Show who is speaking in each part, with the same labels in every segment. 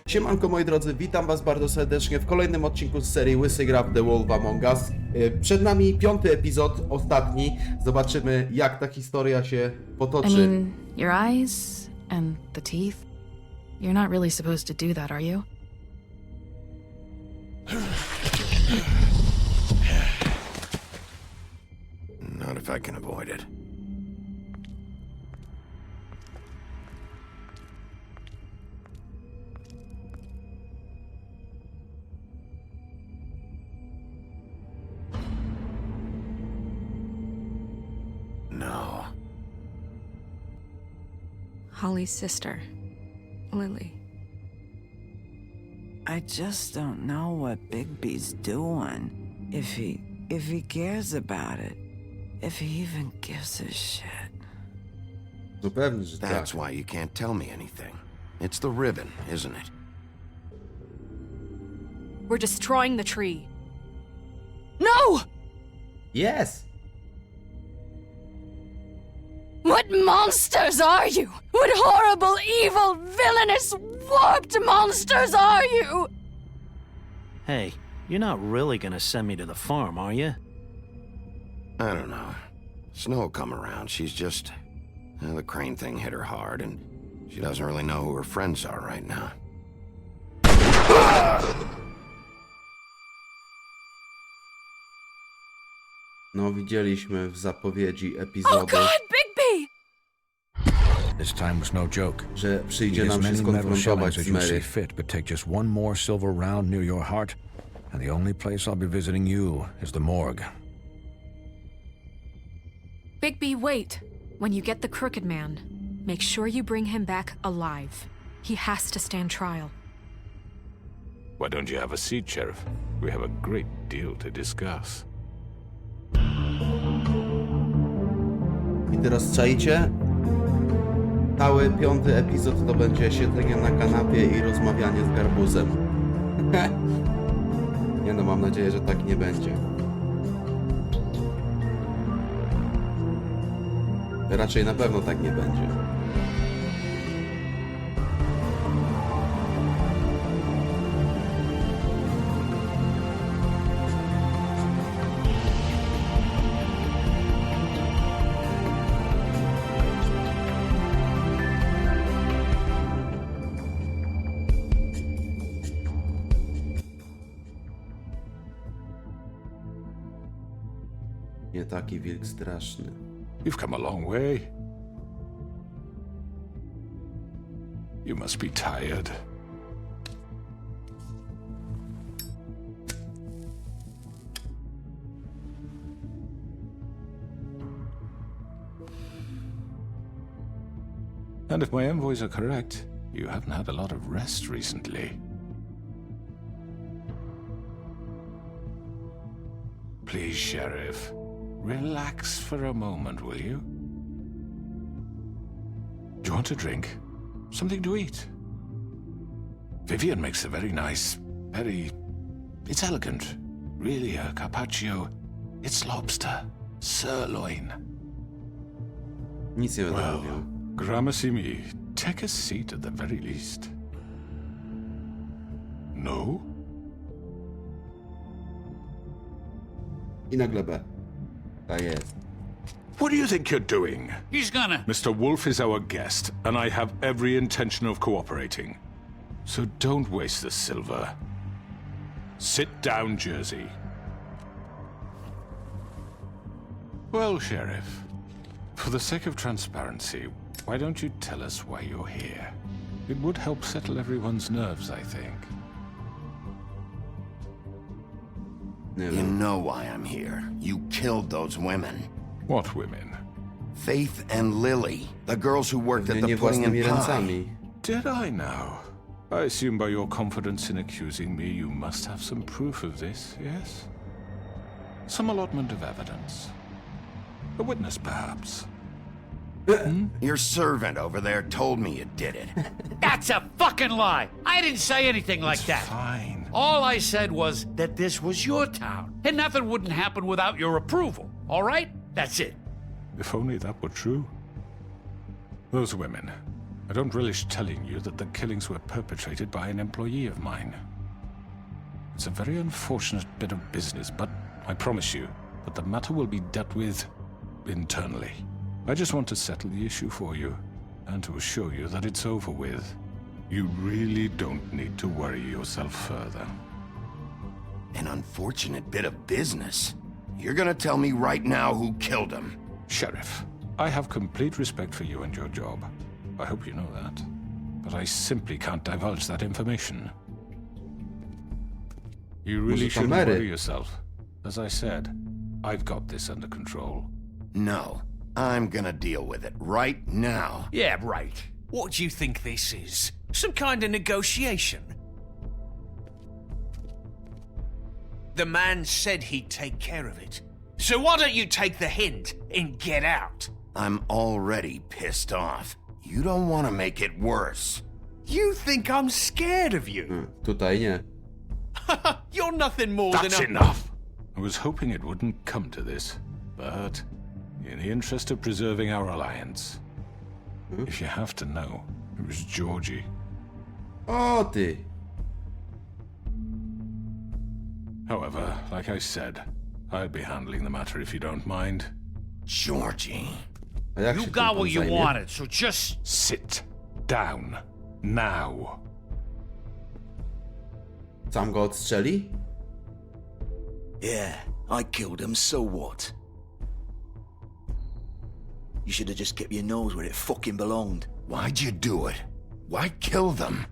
Speaker 1: Siemanko moi drodzy, witam was bardzo serdecznie w kolejnym odcinku z serii Łysy gra w The Wolf Among Us. Przed nami 5. epizod, ostatni. Zobaczymy jak ta historia się potoczy.
Speaker 2: Your eyes and the teeth. You're not really supposed to do that, are you?
Speaker 3: Not if I can avoid it. No.
Speaker 4: Holly's sister, Lily.
Speaker 5: I just don't know what Bigby's doing. If he cares about it. If he even gives a shit.
Speaker 1: No pewnie, że tak.
Speaker 3: That's why you can't tell me anything. It's the ribbon, isn't it?
Speaker 4: We're destroying the tree. No!
Speaker 1: Yes!
Speaker 4: What monsters are you? What horrible, evil, villainous, warped monsters are you?
Speaker 6: Hey, you're not really gonna send me to the farm, are you?
Speaker 3: I don't know. Snow will come around. She's just... the crane thing hit her hard, and she doesn't really know who her friends are right now.
Speaker 1: No widzieliśmy w zapowiedzi
Speaker 4: Oh
Speaker 1: epizodu,
Speaker 4: God, Bigby!
Speaker 7: This time was no joke.
Speaker 1: że przyjdzie
Speaker 7: Eat as
Speaker 1: nam się
Speaker 7: many metal
Speaker 1: skonfrontować
Speaker 7: shellings as
Speaker 1: z
Speaker 7: you see
Speaker 1: Mary.
Speaker 7: fit, but take just one more silver round near your heart, and the only place I'll be visiting you is the morgue.
Speaker 4: Bigby, wait. When you get the Crooked Man, make sure you bring him back alive. He has to stand trial.
Speaker 8: Why don't you have a seat, Sheriff? We have a great deal to discuss.
Speaker 1: I teraz czajcie? Cały 5. epizod to będzie siedzenie na kanapie i rozmawianie z garbuzem. Nie no, mam nadzieję, że tak nie będzie. Raczej na pewno tak nie będzie. Nie taki wilk straszny.
Speaker 8: You've come a long way. You must be tired. And if my envoys are correct, you haven't had a lot of rest recently. Please, Sheriff. Relax for a moment, will you? Do you want a drink? Something to eat? Vivian makes a very nice, it's elegant. Really, a carpaccio. It's lobster. Sirloin.
Speaker 1: Nic nie będę
Speaker 8: Well,
Speaker 1: mówił.
Speaker 8: gramercy me. Take a seat at the very least. No?
Speaker 1: I nagle B. Tak jest.
Speaker 8: What do you think you're doing?
Speaker 9: He's gonna...
Speaker 8: Mr. Wolf is our guest, and I have every intention of cooperating. So don't waste the silver. Sit down, Jersey. Well, Sheriff, for the sake of transparency, why don't you tell us why you're here? It would help settle everyone's nerves, I think.
Speaker 1: Nie
Speaker 3: You
Speaker 1: wiem.
Speaker 3: know why I'm here. You killed those women.
Speaker 8: What women?
Speaker 3: Faith and Lily, the girls who worked at
Speaker 1: Pewnie
Speaker 3: the
Speaker 1: nie
Speaker 3: Pudding and
Speaker 1: własnymi
Speaker 3: Pie.
Speaker 1: ręcami.
Speaker 8: Did I now? I assume by your confidence in accusing me, you must have some proof of this, yes? Some allotment of evidence. A witness, perhaps.
Speaker 3: Your servant over there told me you did it.
Speaker 9: That's a fucking lie! I didn't say anything like
Speaker 8: It's
Speaker 9: that.
Speaker 8: fine.
Speaker 9: All I said was that this was your town, and nothing wouldn't happen without your approval, all right? That's it.
Speaker 8: If only that were true. Those women. I don't relish telling you that the killings were perpetrated by an employee of mine. It's a very unfortunate bit of business, but I promise you that the matter will be dealt with internally. I just want to settle the issue for you, and to assure you that it's over with. You really don't need to worry yourself further.
Speaker 3: An unfortunate bit of business? You're gonna tell me right now who killed him?
Speaker 8: Sheriff, I have complete respect for you and your job. I hope you know that. But I simply can't divulge that information. You really
Speaker 1: Może
Speaker 8: shouldn't
Speaker 1: kamery.
Speaker 8: worry yourself. As I said, I've got this under control.
Speaker 3: No. I'm gonna deal with it right now.
Speaker 9: Yeah, right.
Speaker 10: What do you think this is? Some kind of negotiation? The man said he'd take care of it. So why don't you take the hint and get out?
Speaker 3: I'm already pissed off. You don't want to make it worse.
Speaker 10: You think I'm scared of you?
Speaker 1: Tutaj nie.
Speaker 10: You're nothing more
Speaker 8: That's
Speaker 10: than a...
Speaker 8: enough! I was hoping it wouldn't come to this, but in the interest of preserving our alliance, if you have to know, it was Georgie.
Speaker 1: O ty.
Speaker 8: However, like I said, I'll be handling the matter if you don't mind.
Speaker 3: Georgie.
Speaker 1: A jak
Speaker 9: You
Speaker 1: się tym
Speaker 9: got
Speaker 1: pan
Speaker 9: what you
Speaker 1: zajmie?
Speaker 9: wanted, so just...
Speaker 8: Sit down. Now.
Speaker 1: Sam go odstrzeli?
Speaker 11: Yeah, I killed him, so what? You should have just kept your nose where it fucking belonged.
Speaker 3: Why'd you do it? Why kill them?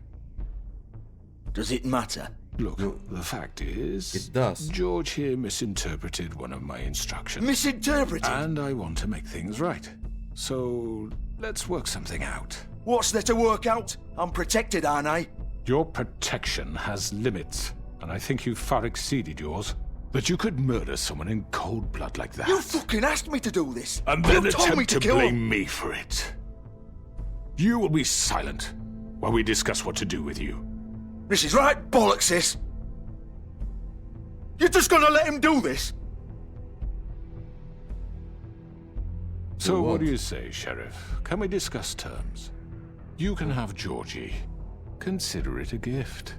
Speaker 11: Does it matter?
Speaker 8: Look, the fact is,
Speaker 1: It does.
Speaker 8: George here misinterpreted one of my instructions.
Speaker 11: Misinterpreted?
Speaker 8: And I want to make things right. So, let's work something out.
Speaker 11: What's there to work out? I'm protected, aren't I?
Speaker 8: Your protection has limits, and I think you've far exceeded yours. That you could murder someone in cold blood like that.
Speaker 11: You fucking asked me to do this.
Speaker 8: And then
Speaker 11: you told me
Speaker 8: attempt
Speaker 11: to
Speaker 8: to
Speaker 11: kill
Speaker 8: blame
Speaker 11: him.
Speaker 8: me for it. You will be silent while we discuss what to do with you.
Speaker 11: This is right bollocks, this. You're just gonna let him do this?
Speaker 8: So
Speaker 1: what?
Speaker 8: what do you say, Sheriff? Can we discuss terms? You can have Georgie. Consider it a gift,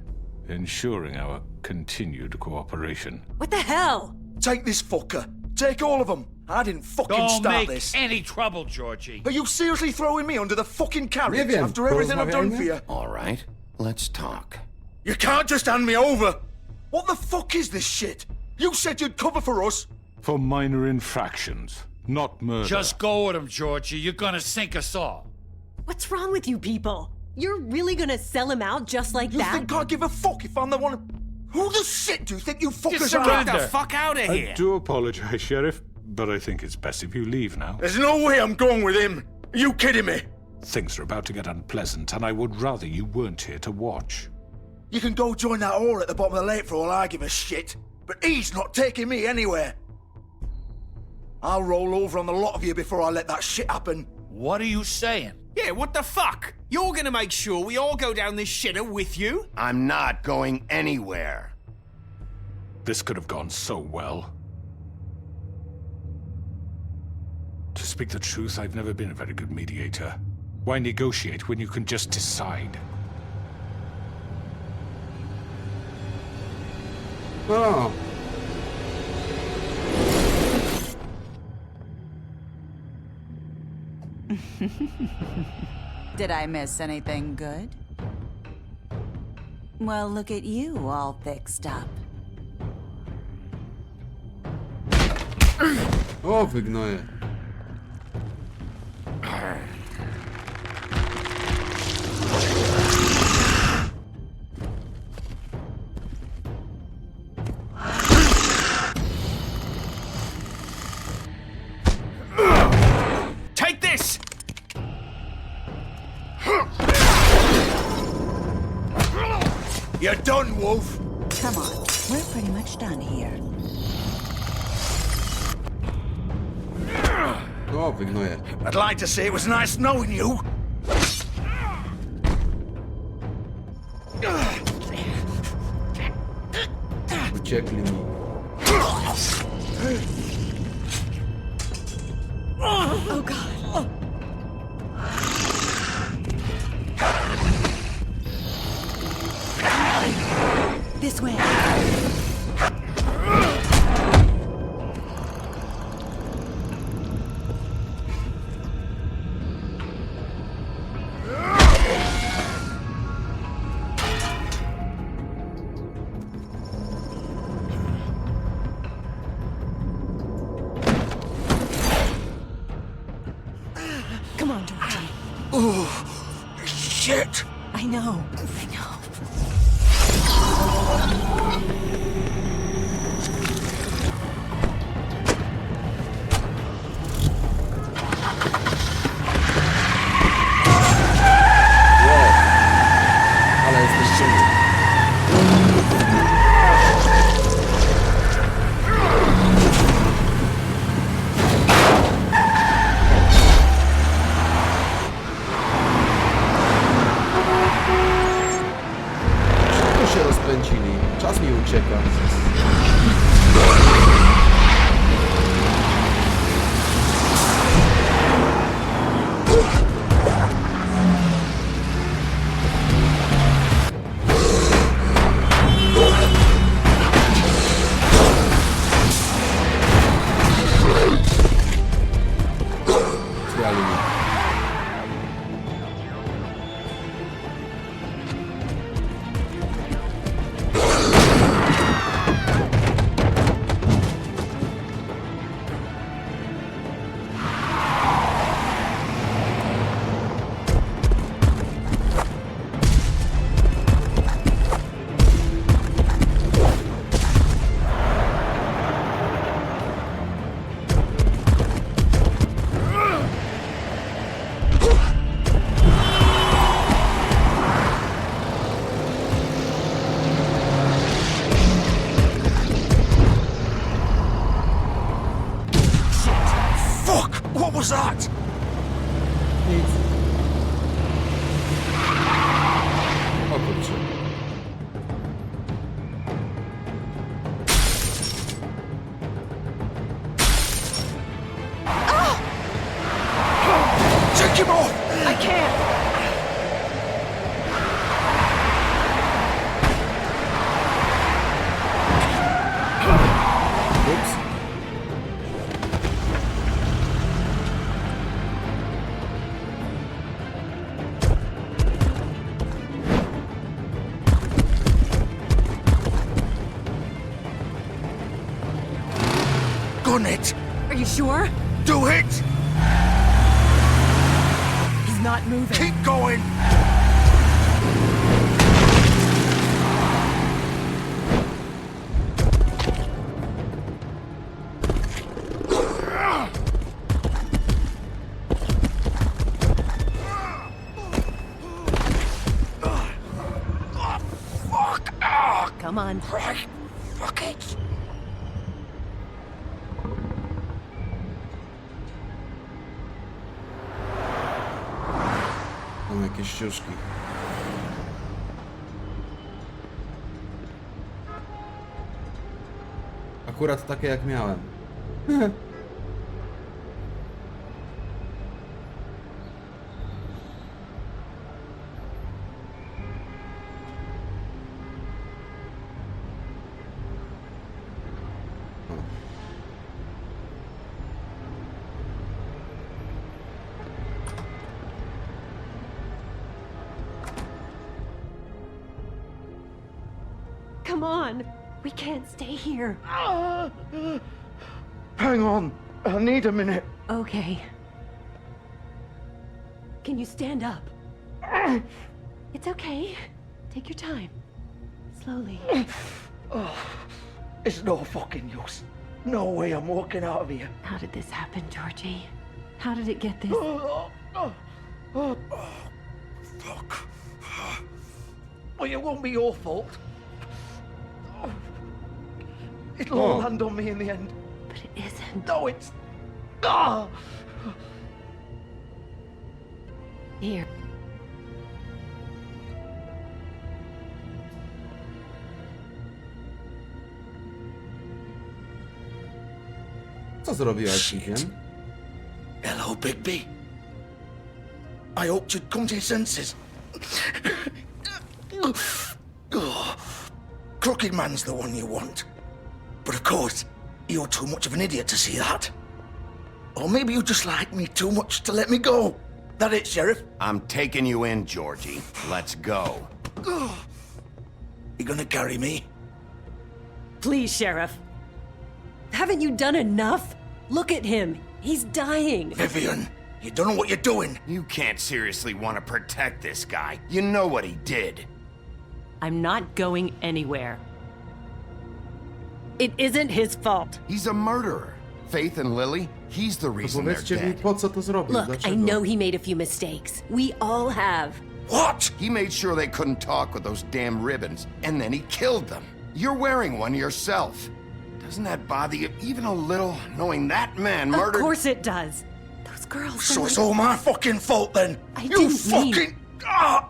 Speaker 8: ensuring our continued cooperation.
Speaker 4: What the hell?
Speaker 11: Take this fucker. Take all of them. I didn't fucking
Speaker 9: Don't
Speaker 11: start
Speaker 9: make
Speaker 11: this.
Speaker 9: any trouble, Georgie.
Speaker 11: Are you seriously throwing me under the fucking
Speaker 1: Nie
Speaker 11: carriage
Speaker 1: wiem,
Speaker 11: after everything I've done for you?
Speaker 3: All right, let's talk.
Speaker 11: You can't just hand me over. What the fuck is this shit? You said you'd cover for us.
Speaker 8: For minor infractions, not murder.
Speaker 9: Just go with him, Georgie. You're gonna sink us all.
Speaker 12: What's wrong with you people? You're really gonna sell him out just like
Speaker 11: You
Speaker 12: that?
Speaker 11: think I give a fuck if I'm the one? Who the shit do you think you fuckers
Speaker 9: Just
Speaker 11: are?
Speaker 9: surrender.
Speaker 10: Get the fuck out of
Speaker 8: I
Speaker 10: here!
Speaker 8: do apologize, Sheriff, but I think it's best if you leave now.
Speaker 11: There's no way I'm going with him. Are you kidding me?
Speaker 8: Things are about to get unpleasant, and I would rather you weren't here to watch.
Speaker 11: You can go join that whore at the bottom of the lake for all I give a shit. But he's not taking me anywhere. I'll roll over on the lot of you before I let that shit happen.
Speaker 9: What are you saying?
Speaker 10: Yeah, what the fuck? You're gonna make sure we all go down this shitter with you?
Speaker 3: I'm not going anywhere.
Speaker 8: This could have gone so well. To speak the truth, I've never been a very good mediator. Why negotiate when you can just decide?
Speaker 1: O.
Speaker 13: Did I miss anything good? Well, look at you all fixed up.
Speaker 1: O, wygnoję.
Speaker 10: Take this!
Speaker 11: You're done, Wolf.
Speaker 13: Come on, we're pretty much done here.
Speaker 1: O, wygnoję.
Speaker 11: I'd like to say it was nice knowing you.
Speaker 1: Uciekli mi.
Speaker 12: Oh god. on, Georgie.
Speaker 11: Oh, shit!
Speaker 12: I know.
Speaker 1: Ale jesteś silny. Szybko się rozpędzili. Czas mi ucieka. Zwiali mi.
Speaker 11: Fuck! What was that?
Speaker 1: Nic. O kurczę.
Speaker 11: Take him off!
Speaker 12: I can't.
Speaker 1: Ups.
Speaker 11: Gun it!
Speaker 12: Are you sure?
Speaker 11: Do it!
Speaker 12: He's not moving.
Speaker 11: Keep going! Fuck! Ah!
Speaker 12: Come on.
Speaker 11: Right! Fuck it!
Speaker 1: Mam jakieś ściuszki. Akurat takie jak miałem.
Speaker 12: Come on. We can't stay here.
Speaker 11: Hang on. I need a minute.
Speaker 12: Okay. Can you stand up? It's okay. Take your time. Slowly.
Speaker 11: It's no fucking use. No way I'm walking out of here.
Speaker 12: How did this happen, Georgie? How did it get this?
Speaker 11: Fuck. Well, it won't be your fault. It'll all land on me in the end.
Speaker 12: But it isn't.
Speaker 11: No, it's... Ah!
Speaker 12: Here.
Speaker 1: Co zrobiłaś, nie wiem?
Speaker 11: Hello, Bigby. I hoped you'd come to your senses. Crooked Man's the one you want. But of course, you're too much of an idiot to see that. Or maybe you just like me too much to let me go. That it, Sheriff?
Speaker 3: I'm taking you in, Georgie. Let's go.
Speaker 11: You gonna carry me?
Speaker 12: Please, Sheriff. Haven't you done enough? Look at him. He's dying.
Speaker 11: Vivian, You don't know what you're doing.
Speaker 3: You can't seriously want to protect this guy. You know what he did.
Speaker 12: I'm not going anywhere. It isn't his fault.
Speaker 3: He's a murderer. Faith and Lily, he's the reason they're
Speaker 1: Powiedzcie mi,
Speaker 3: dead.
Speaker 1: po co to zrobił?
Speaker 12: Look, I
Speaker 1: Dlaczego?
Speaker 12: know he made a few mistakes. We all have.
Speaker 11: What?
Speaker 3: He made sure they couldn't talk with those damn ribbons, and then he killed them. You're wearing one yourself. Doesn't that bother you even a little, knowing that man murdered...
Speaker 12: Of course it does. Those girls.
Speaker 11: So it's all my fucking fault then?
Speaker 12: I
Speaker 11: You
Speaker 12: didn't
Speaker 11: fucking...
Speaker 12: mean-
Speaker 11: Ah!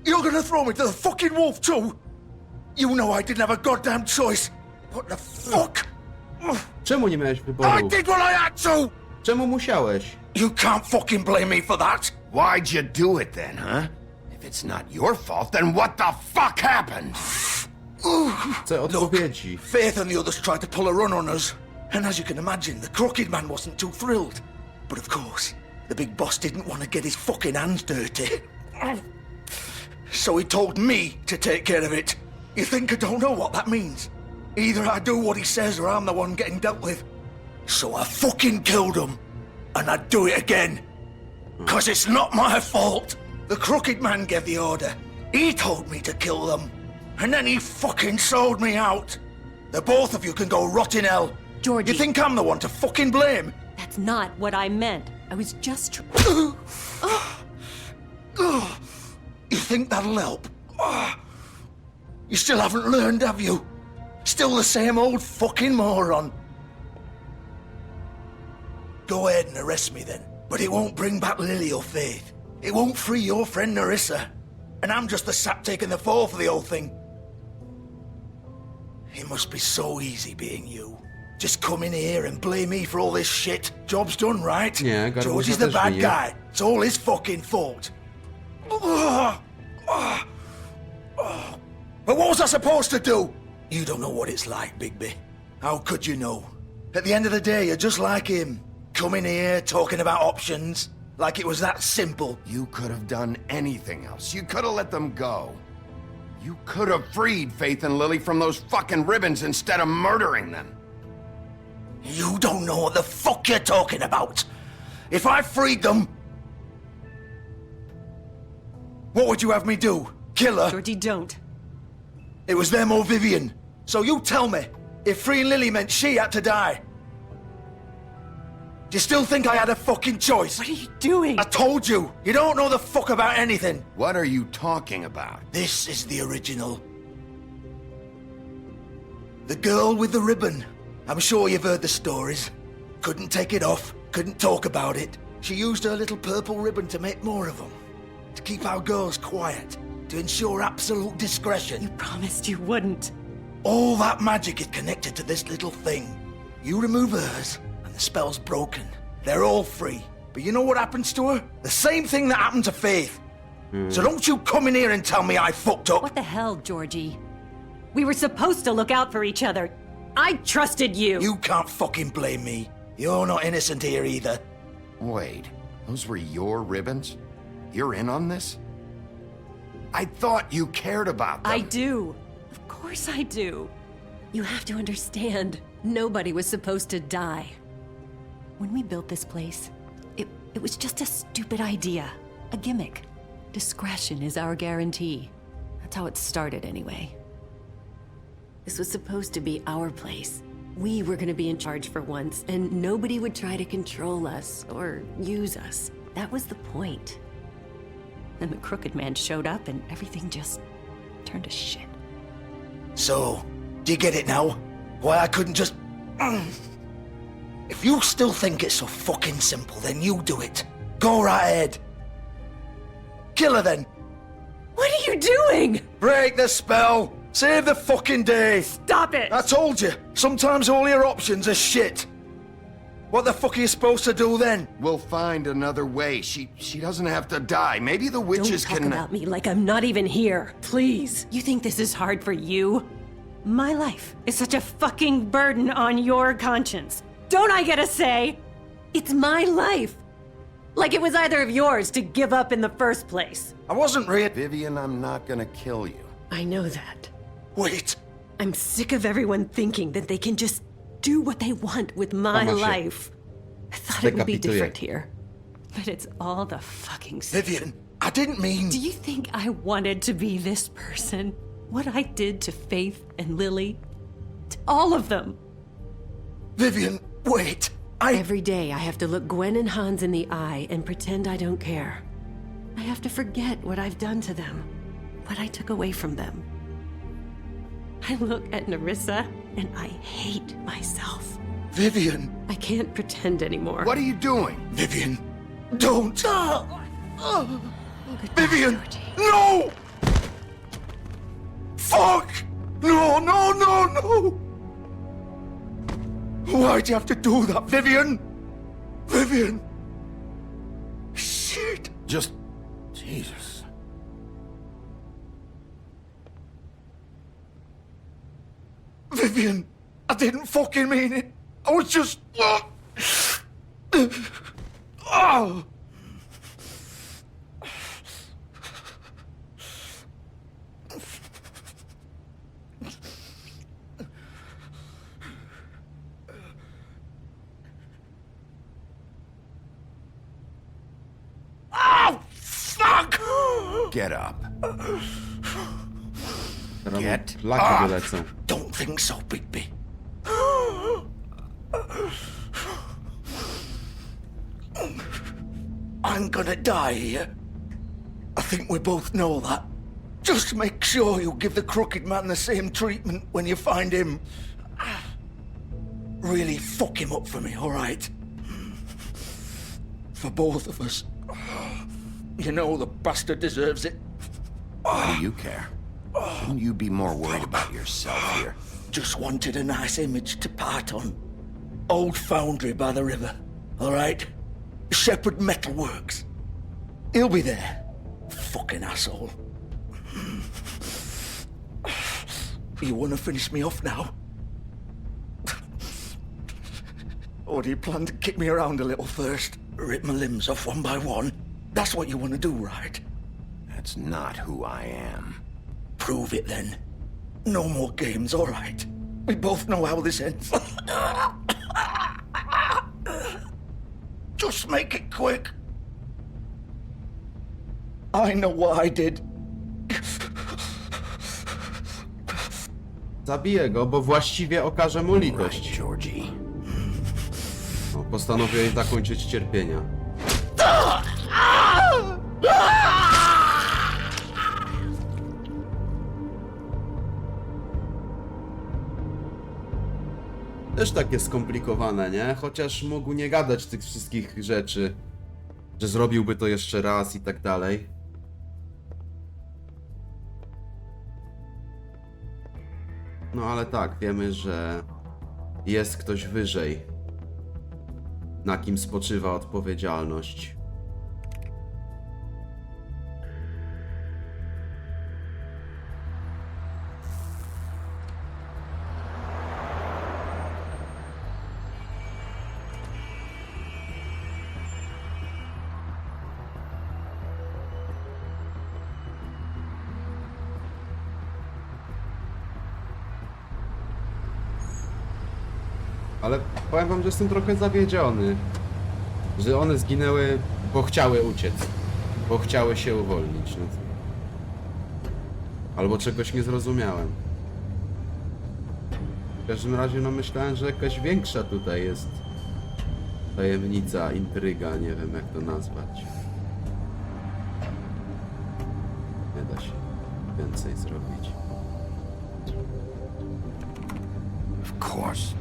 Speaker 11: You're gonna throw me to the fucking wolf too? You know I didn't have a goddamn choice. What the fuck?
Speaker 1: Czemu nie miałeś
Speaker 11: I
Speaker 1: wyboru?
Speaker 11: did what I had to!
Speaker 1: Czemu musiałeś?
Speaker 11: You can't fucking blame me for that!
Speaker 3: Why'd you do it then, huh? If it's not your fault, then what the fuck happened?
Speaker 1: Chcę odpowiedzi.
Speaker 11: Faith and the others tried to pull a run on us. And as you can imagine, the Crooked Man wasn't too thrilled. But of course, the big boss didn't want to get his fucking hands dirty. So he told me to take care of it. You think I don't know what that means? Either I do what he says or I'm the one getting dealt with. So I fucking killed him. And I'd do it again. 'Cause it's not my fault. The Crooked Man gave the order. He told me to kill them. And then he fucking sold me out. The both of you can go rot in hell.
Speaker 12: Georgie.
Speaker 11: You think I'm the one to fucking blame?
Speaker 12: That's not what I meant. I was just
Speaker 11: You think that'll help? You still haven't learned, have you? Still the same old fucking moron. Go ahead and arrest me then. But it won't bring back Lily or Faith. It won't free your friend Narissa. And I'm just the sap taking the fall for the whole thing. It must be so easy being you. Just come in here and blame me for all this shit. Job's done, right?
Speaker 1: Nie, Garbusia
Speaker 11: Georgie's the
Speaker 1: też
Speaker 11: bad
Speaker 1: nie.
Speaker 11: guy. It's all his fucking fault. But what was I supposed to do? You don't know what it's like, Bigby. How could you know? At the end of the day, you're just like him. Coming here, talking about options. Like it was that simple.
Speaker 3: You could have done anything else. You could have let them go. You could have freed Faith and Lily from those fucking ribbons instead of murdering them.
Speaker 11: You don't know what the fuck you're talking about. If I freed them... What would you have me do? Kill her?
Speaker 12: Georgie, don't.
Speaker 11: It was them or Vivian. So you tell me, if freeing Lily meant she had to die, do you still think I had a fucking choice?
Speaker 12: What are you doing?
Speaker 11: I told you, you don't know the fuck about anything.
Speaker 3: What are you talking about?
Speaker 11: This is the original. The girl with the ribbon. I'm sure you've heard the stories. Couldn't take it off, couldn't talk about it. She used her little purple ribbon to make more of them. To keep our girls quiet. To ensure absolute discretion.
Speaker 12: You promised you wouldn't.
Speaker 11: All that magic is connected to this little thing. You remove hers, and the spell's broken. They're all free. But you know what happens to her? The same thing that happened to Faith. So don't you come in here and tell me I fucked up.
Speaker 12: What the hell, Georgie? We were supposed to look out for each other. I trusted you.
Speaker 11: You can't fucking blame me. You're not innocent here either.
Speaker 3: Wait, those were your ribbons? You're in on this? I thought you cared about them.
Speaker 12: I do. Of course I do. You have to understand, nobody was supposed to die. When we built this place, it was just a stupid idea. A gimmick. Discretion is our guarantee. That's how it started anyway. This was supposed to be our place. We were gonna be in charge for once, and nobody would try to control us or use us. That was the point. Then the Crooked Man showed up and everything just turned to shit.
Speaker 11: So, do you get it now? Why I couldn't just... If you still think it's so fucking simple, then you do it. Go right ahead. Kill her then.
Speaker 12: What are you doing?
Speaker 11: Break the spell. Save the fucking day.
Speaker 12: Stop it.
Speaker 11: I told you. Sometimes all your options are shit. What the fuck are you supposed to do then?
Speaker 3: We'll find another way. She doesn't have to die. Maybe the witches
Speaker 12: Don't talk
Speaker 3: can...
Speaker 12: about me like I'm not even here. Please. You think this is hard for you? My life is such a fucking burden on your conscience. Don't I get a say? It's my life. Like it was either of yours to give up in the first place.
Speaker 11: I wasn't really...
Speaker 3: Vivian, I'm not gonna kill you.
Speaker 12: I know that.
Speaker 11: Wait.
Speaker 12: I'm sick of everyone thinking that they can just do what they want with my
Speaker 1: Mama się
Speaker 12: life. I thought it would be
Speaker 1: dekapituje.
Speaker 12: different here. But it's all the fucking
Speaker 11: Vivian, I didn't mean...
Speaker 12: Do you think I wanted to be this person? What I did to Faith and Lily? To all of them?
Speaker 11: Vivian, wait.
Speaker 12: Every day I have to look Gwen and Hans in the eye and pretend I don't care. I have to forget what I've done to them, what I took away from them. I look at Nerissa and I hate myself.
Speaker 11: Vivian.
Speaker 12: I can't pretend anymore.
Speaker 3: What are you doing?
Speaker 11: Vivian, don't. Vivian, no! Fuck! No, no, no, no! Why'd you have to do that, Vivian? Vivian! Shit!
Speaker 3: Just... Jesus.
Speaker 11: Vivian, I didn't fucking mean it. I was just... Oh! Fuck!
Speaker 3: Get up.
Speaker 1: Get up.
Speaker 11: Don't think so, Bigby. I'm gonna die here. I think we both know that. Just make sure you give the crooked man the same treatment when you find him. Really fuck him up for me, all right? For both of us. You know the bastard deserves it.
Speaker 3: Why do you care? Shouldn't you be more worried about yourself here?
Speaker 11: Just wanted a nice image to part on. Old foundry by the river, all right? Shepherd Metalworks. He'll be there. Fucking asshole. You want to finish me off now? Or do you plan to kick me around a little first? Rip my limbs off one by one? That's what you want to do, right?
Speaker 3: That's not who I am.
Speaker 11: Prove it then. No more games, all right? We both know how this ends. Just make it quick. I know what I did.
Speaker 1: Zabiję go, bo właściwie okaże mu litość.
Speaker 3: Right, Georgie.
Speaker 1: No, postanowiłem zakończyć cierpienia. Też takie skomplikowane, nie? Chociaż mógł nie gadać tych wszystkich rzeczy, że zrobiłby to jeszcze raz i tak dalej. No ale tak, wiemy, że jest ktoś wyżej, na kim spoczywa odpowiedzialność. Ale powiem wam, że jestem trochę zawiedziony, że one zginęły, bo chciały uciec, bo chciały się uwolnić. No. Albo czegoś nie zrozumiałem. W każdym razie no myślałem, że jakaś większa tutaj jest tajemnica, intryga, nie wiem jak to nazwać. Nie da się więcej zrobić.
Speaker 3: Of course.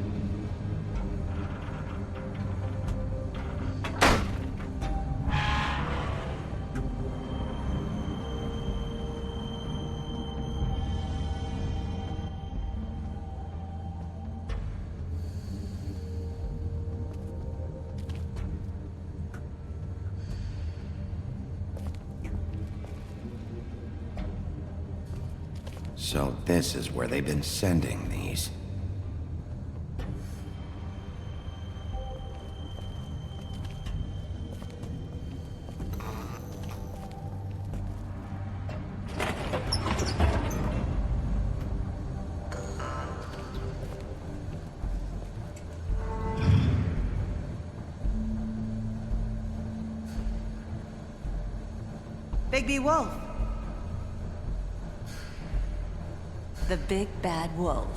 Speaker 3: So this is where they've been sending these.
Speaker 13: Bigby Wolf. The big bad wolf.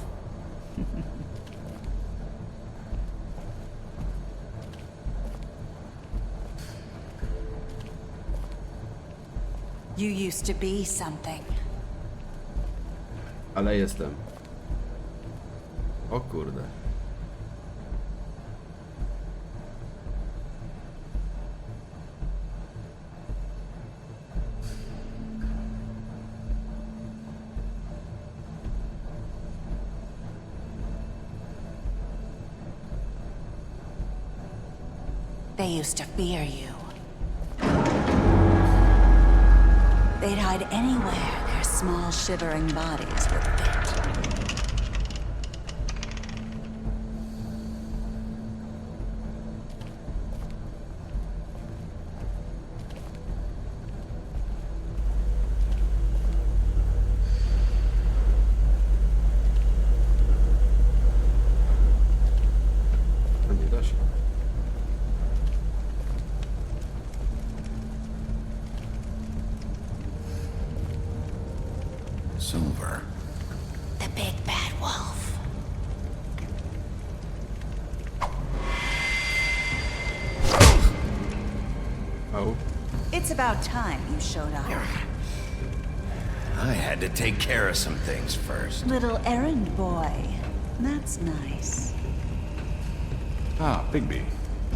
Speaker 13: You used to be something.
Speaker 1: Ale jestem. O kurde.
Speaker 13: They used to fear you. They'd hide anywhere their small, shivering bodies would fit.
Speaker 1: No nie da się.
Speaker 3: Silver.
Speaker 13: The big bad wolf.
Speaker 1: Oh.
Speaker 13: It's about time you showed up.
Speaker 3: I had to take care of some things first.
Speaker 13: Little errand boy. That's nice.
Speaker 8: Ah, Bigby.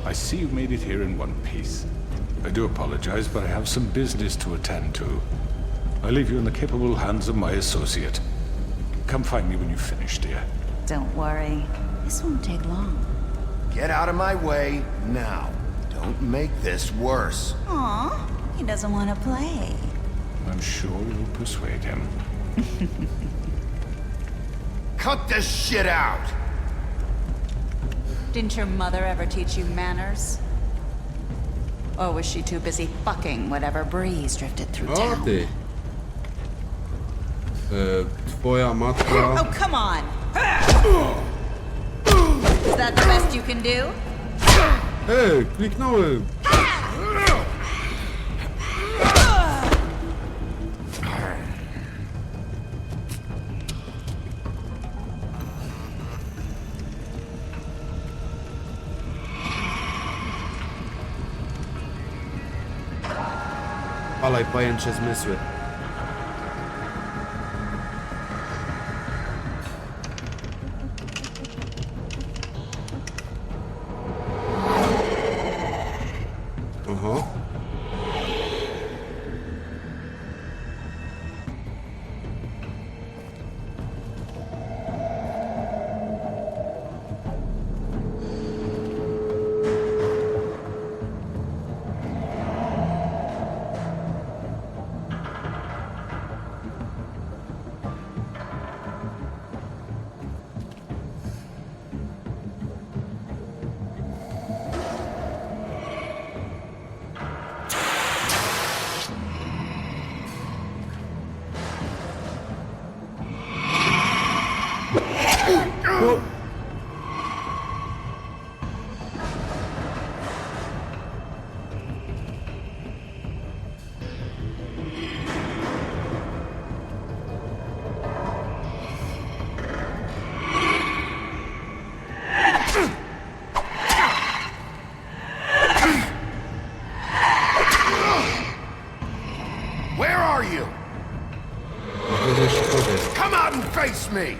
Speaker 8: I see you've made it here in one piece. I do apologize, but I have some business to attend to. I leave you in the capable hands of my associate. Come find me when you've finished, dear.
Speaker 13: Don't worry. This won't take long.
Speaker 3: Get out of my way now. Don't make this worse.
Speaker 13: Aw, he doesn't want to play.
Speaker 8: I'm sure you'll persuade him.
Speaker 3: Cut this shit out!
Speaker 13: Didn't your mother ever teach you manners? Or was she too busy fucking whatever breeze drifted through
Speaker 1: O
Speaker 13: town?
Speaker 1: ty. Twoja matka.
Speaker 13: Oh, come on! Is that the best you can do?
Speaker 1: Hej, kliknąłem. Palaj pajęcze zmysły. Oho.
Speaker 3: Where are you? Come out and face me!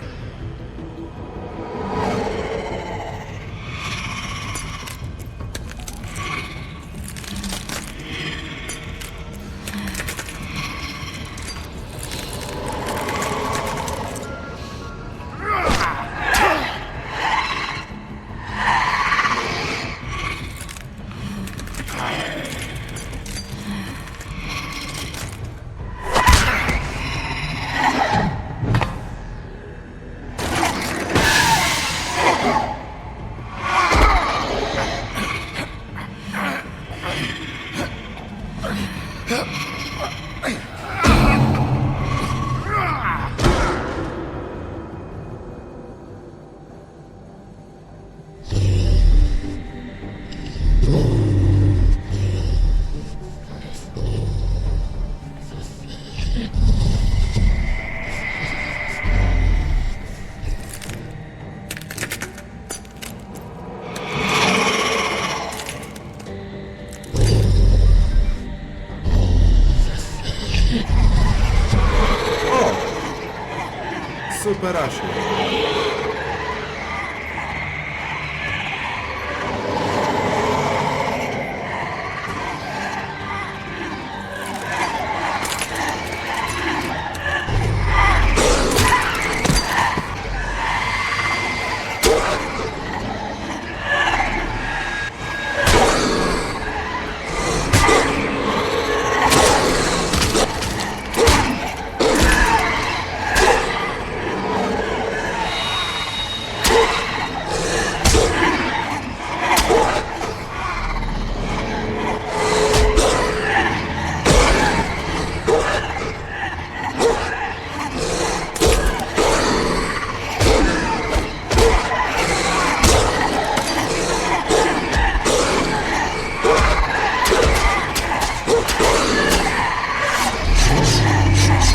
Speaker 1: superasie.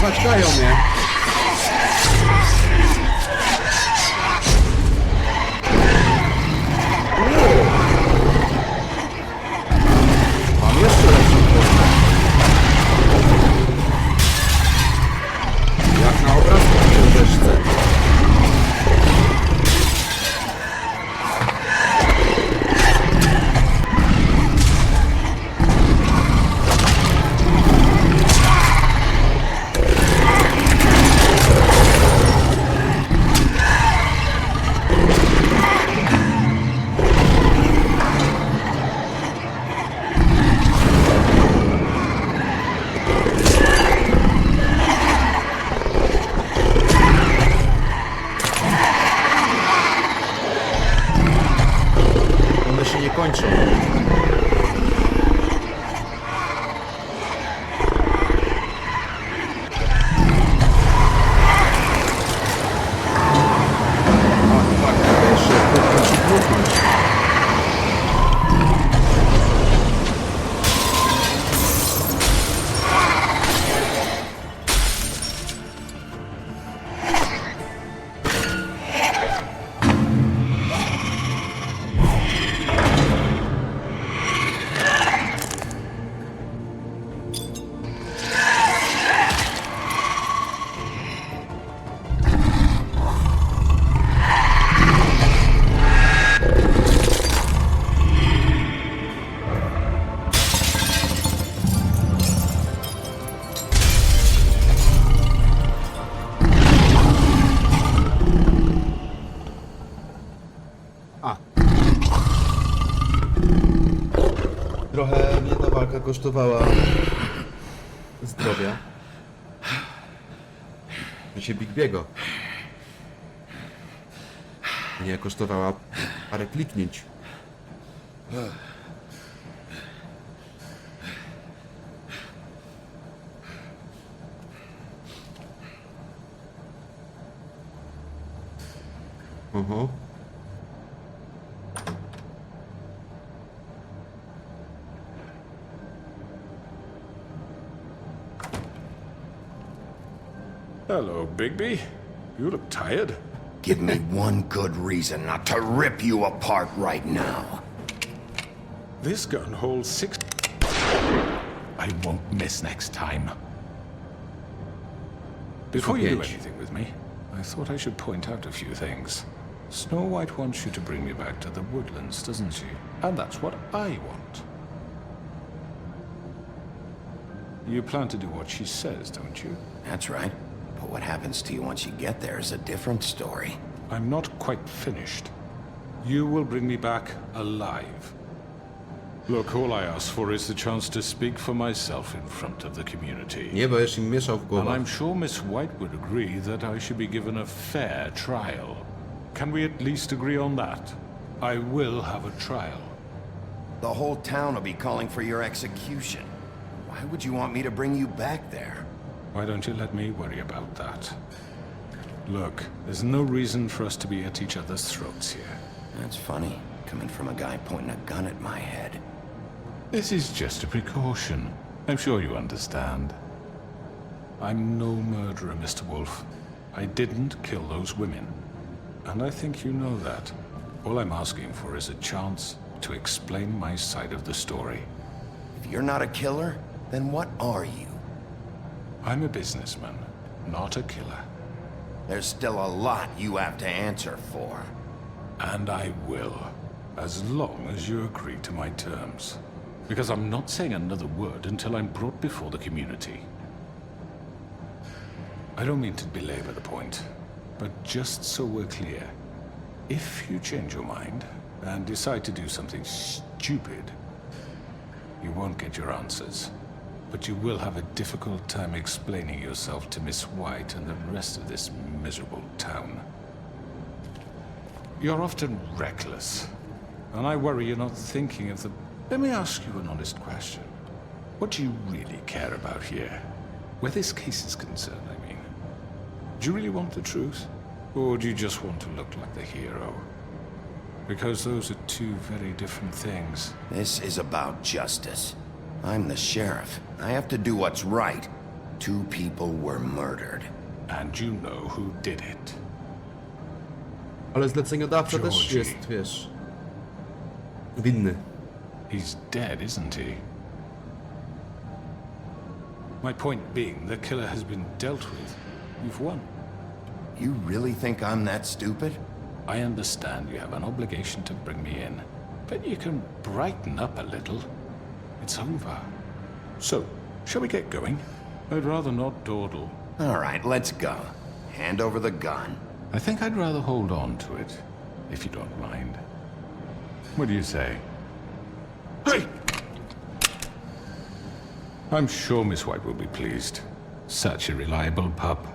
Speaker 1: Zaczkają mnie. Mam jeszcze lepszy postać. Jak na obrazku w książeczce. One się nie kończą. Jeszcze kurwa się dmuchnąć. Trochę mnie ta walka kosztowała zdrowia. Mi się Big Biego. Mnie kosztowała parę kliknięć.
Speaker 8: Hello, Bigby. You look tired.
Speaker 3: Give me one good reason not to rip you apart right now.
Speaker 8: This gun holds 6... I won't miss next time. Before you do anything with me, I thought I should point out a few things. Snow White wants you to bring me back to the woodlands, doesn't she? And that's what I want. You plan to do what she says, don't you?
Speaker 3: That's right. But what happens to you once you get there is a different story.
Speaker 8: I'm not quite finished. You will bring me back alive. Look, all I ask for is the chance to speak for myself in front of the community.
Speaker 1: Nie będziesz im mieszał w
Speaker 8: And
Speaker 1: głowach.
Speaker 8: I'm sure Miss White would agree that I should be given a fair trial. Can we at least agree on that? I will have a trial.
Speaker 3: The whole town will be calling for your execution. Why would you want me to bring you back there?
Speaker 8: Why don't you let me worry about that? Look, there's no reason for us to be at each other's throats here.
Speaker 3: That's funny, coming from a guy pointing a gun at my head.
Speaker 8: This is just a precaution. I'm sure you understand. I'm no murderer, Mr. Wolf. I didn't kill those women. And I think you know that. All I'm asking for is a chance to explain my side of the story.
Speaker 3: If you're not a killer, then what are you?
Speaker 8: I'm a businessman, not a killer.
Speaker 3: There's still a lot you have to answer for.
Speaker 8: And I will, as long as you agree to my terms. Because I'm not saying another word until I'm brought before the community. I don't mean to belabor the point, but just so we're clear, if you change your mind and decide to do something stupid, you won't get your answers. But you will have a difficult time explaining yourself to Miss White and the rest of this miserable town. You're often reckless, and I worry you're not thinking of the... Let me ask you an honest question. What do you really care about here? Where this case is concerned, I mean. Do you really want the truth? Or do you just want to look like the hero? Because those are two very different things.
Speaker 3: This is about justice. I'm the sheriff. I have to do what's right. 2 people were murdered.
Speaker 8: And you know who did it.
Speaker 1: Ale zleceniodawca też jest, wiesz, winny.
Speaker 8: He's dead, isn't he? My point being, the killer has been dealt with. You've won.
Speaker 3: You really think I'm that stupid?
Speaker 8: I understand you have an obligation to bring me in, but you can brighten up a little. It's over. So, shall we get going? I'd rather not dawdle.
Speaker 3: All right, let's go. Hand over the gun.
Speaker 8: I think I'd rather hold on to it, if you don't mind. What do you say? Hey! I'm sure Miss White will be pleased. Such a reliable pup.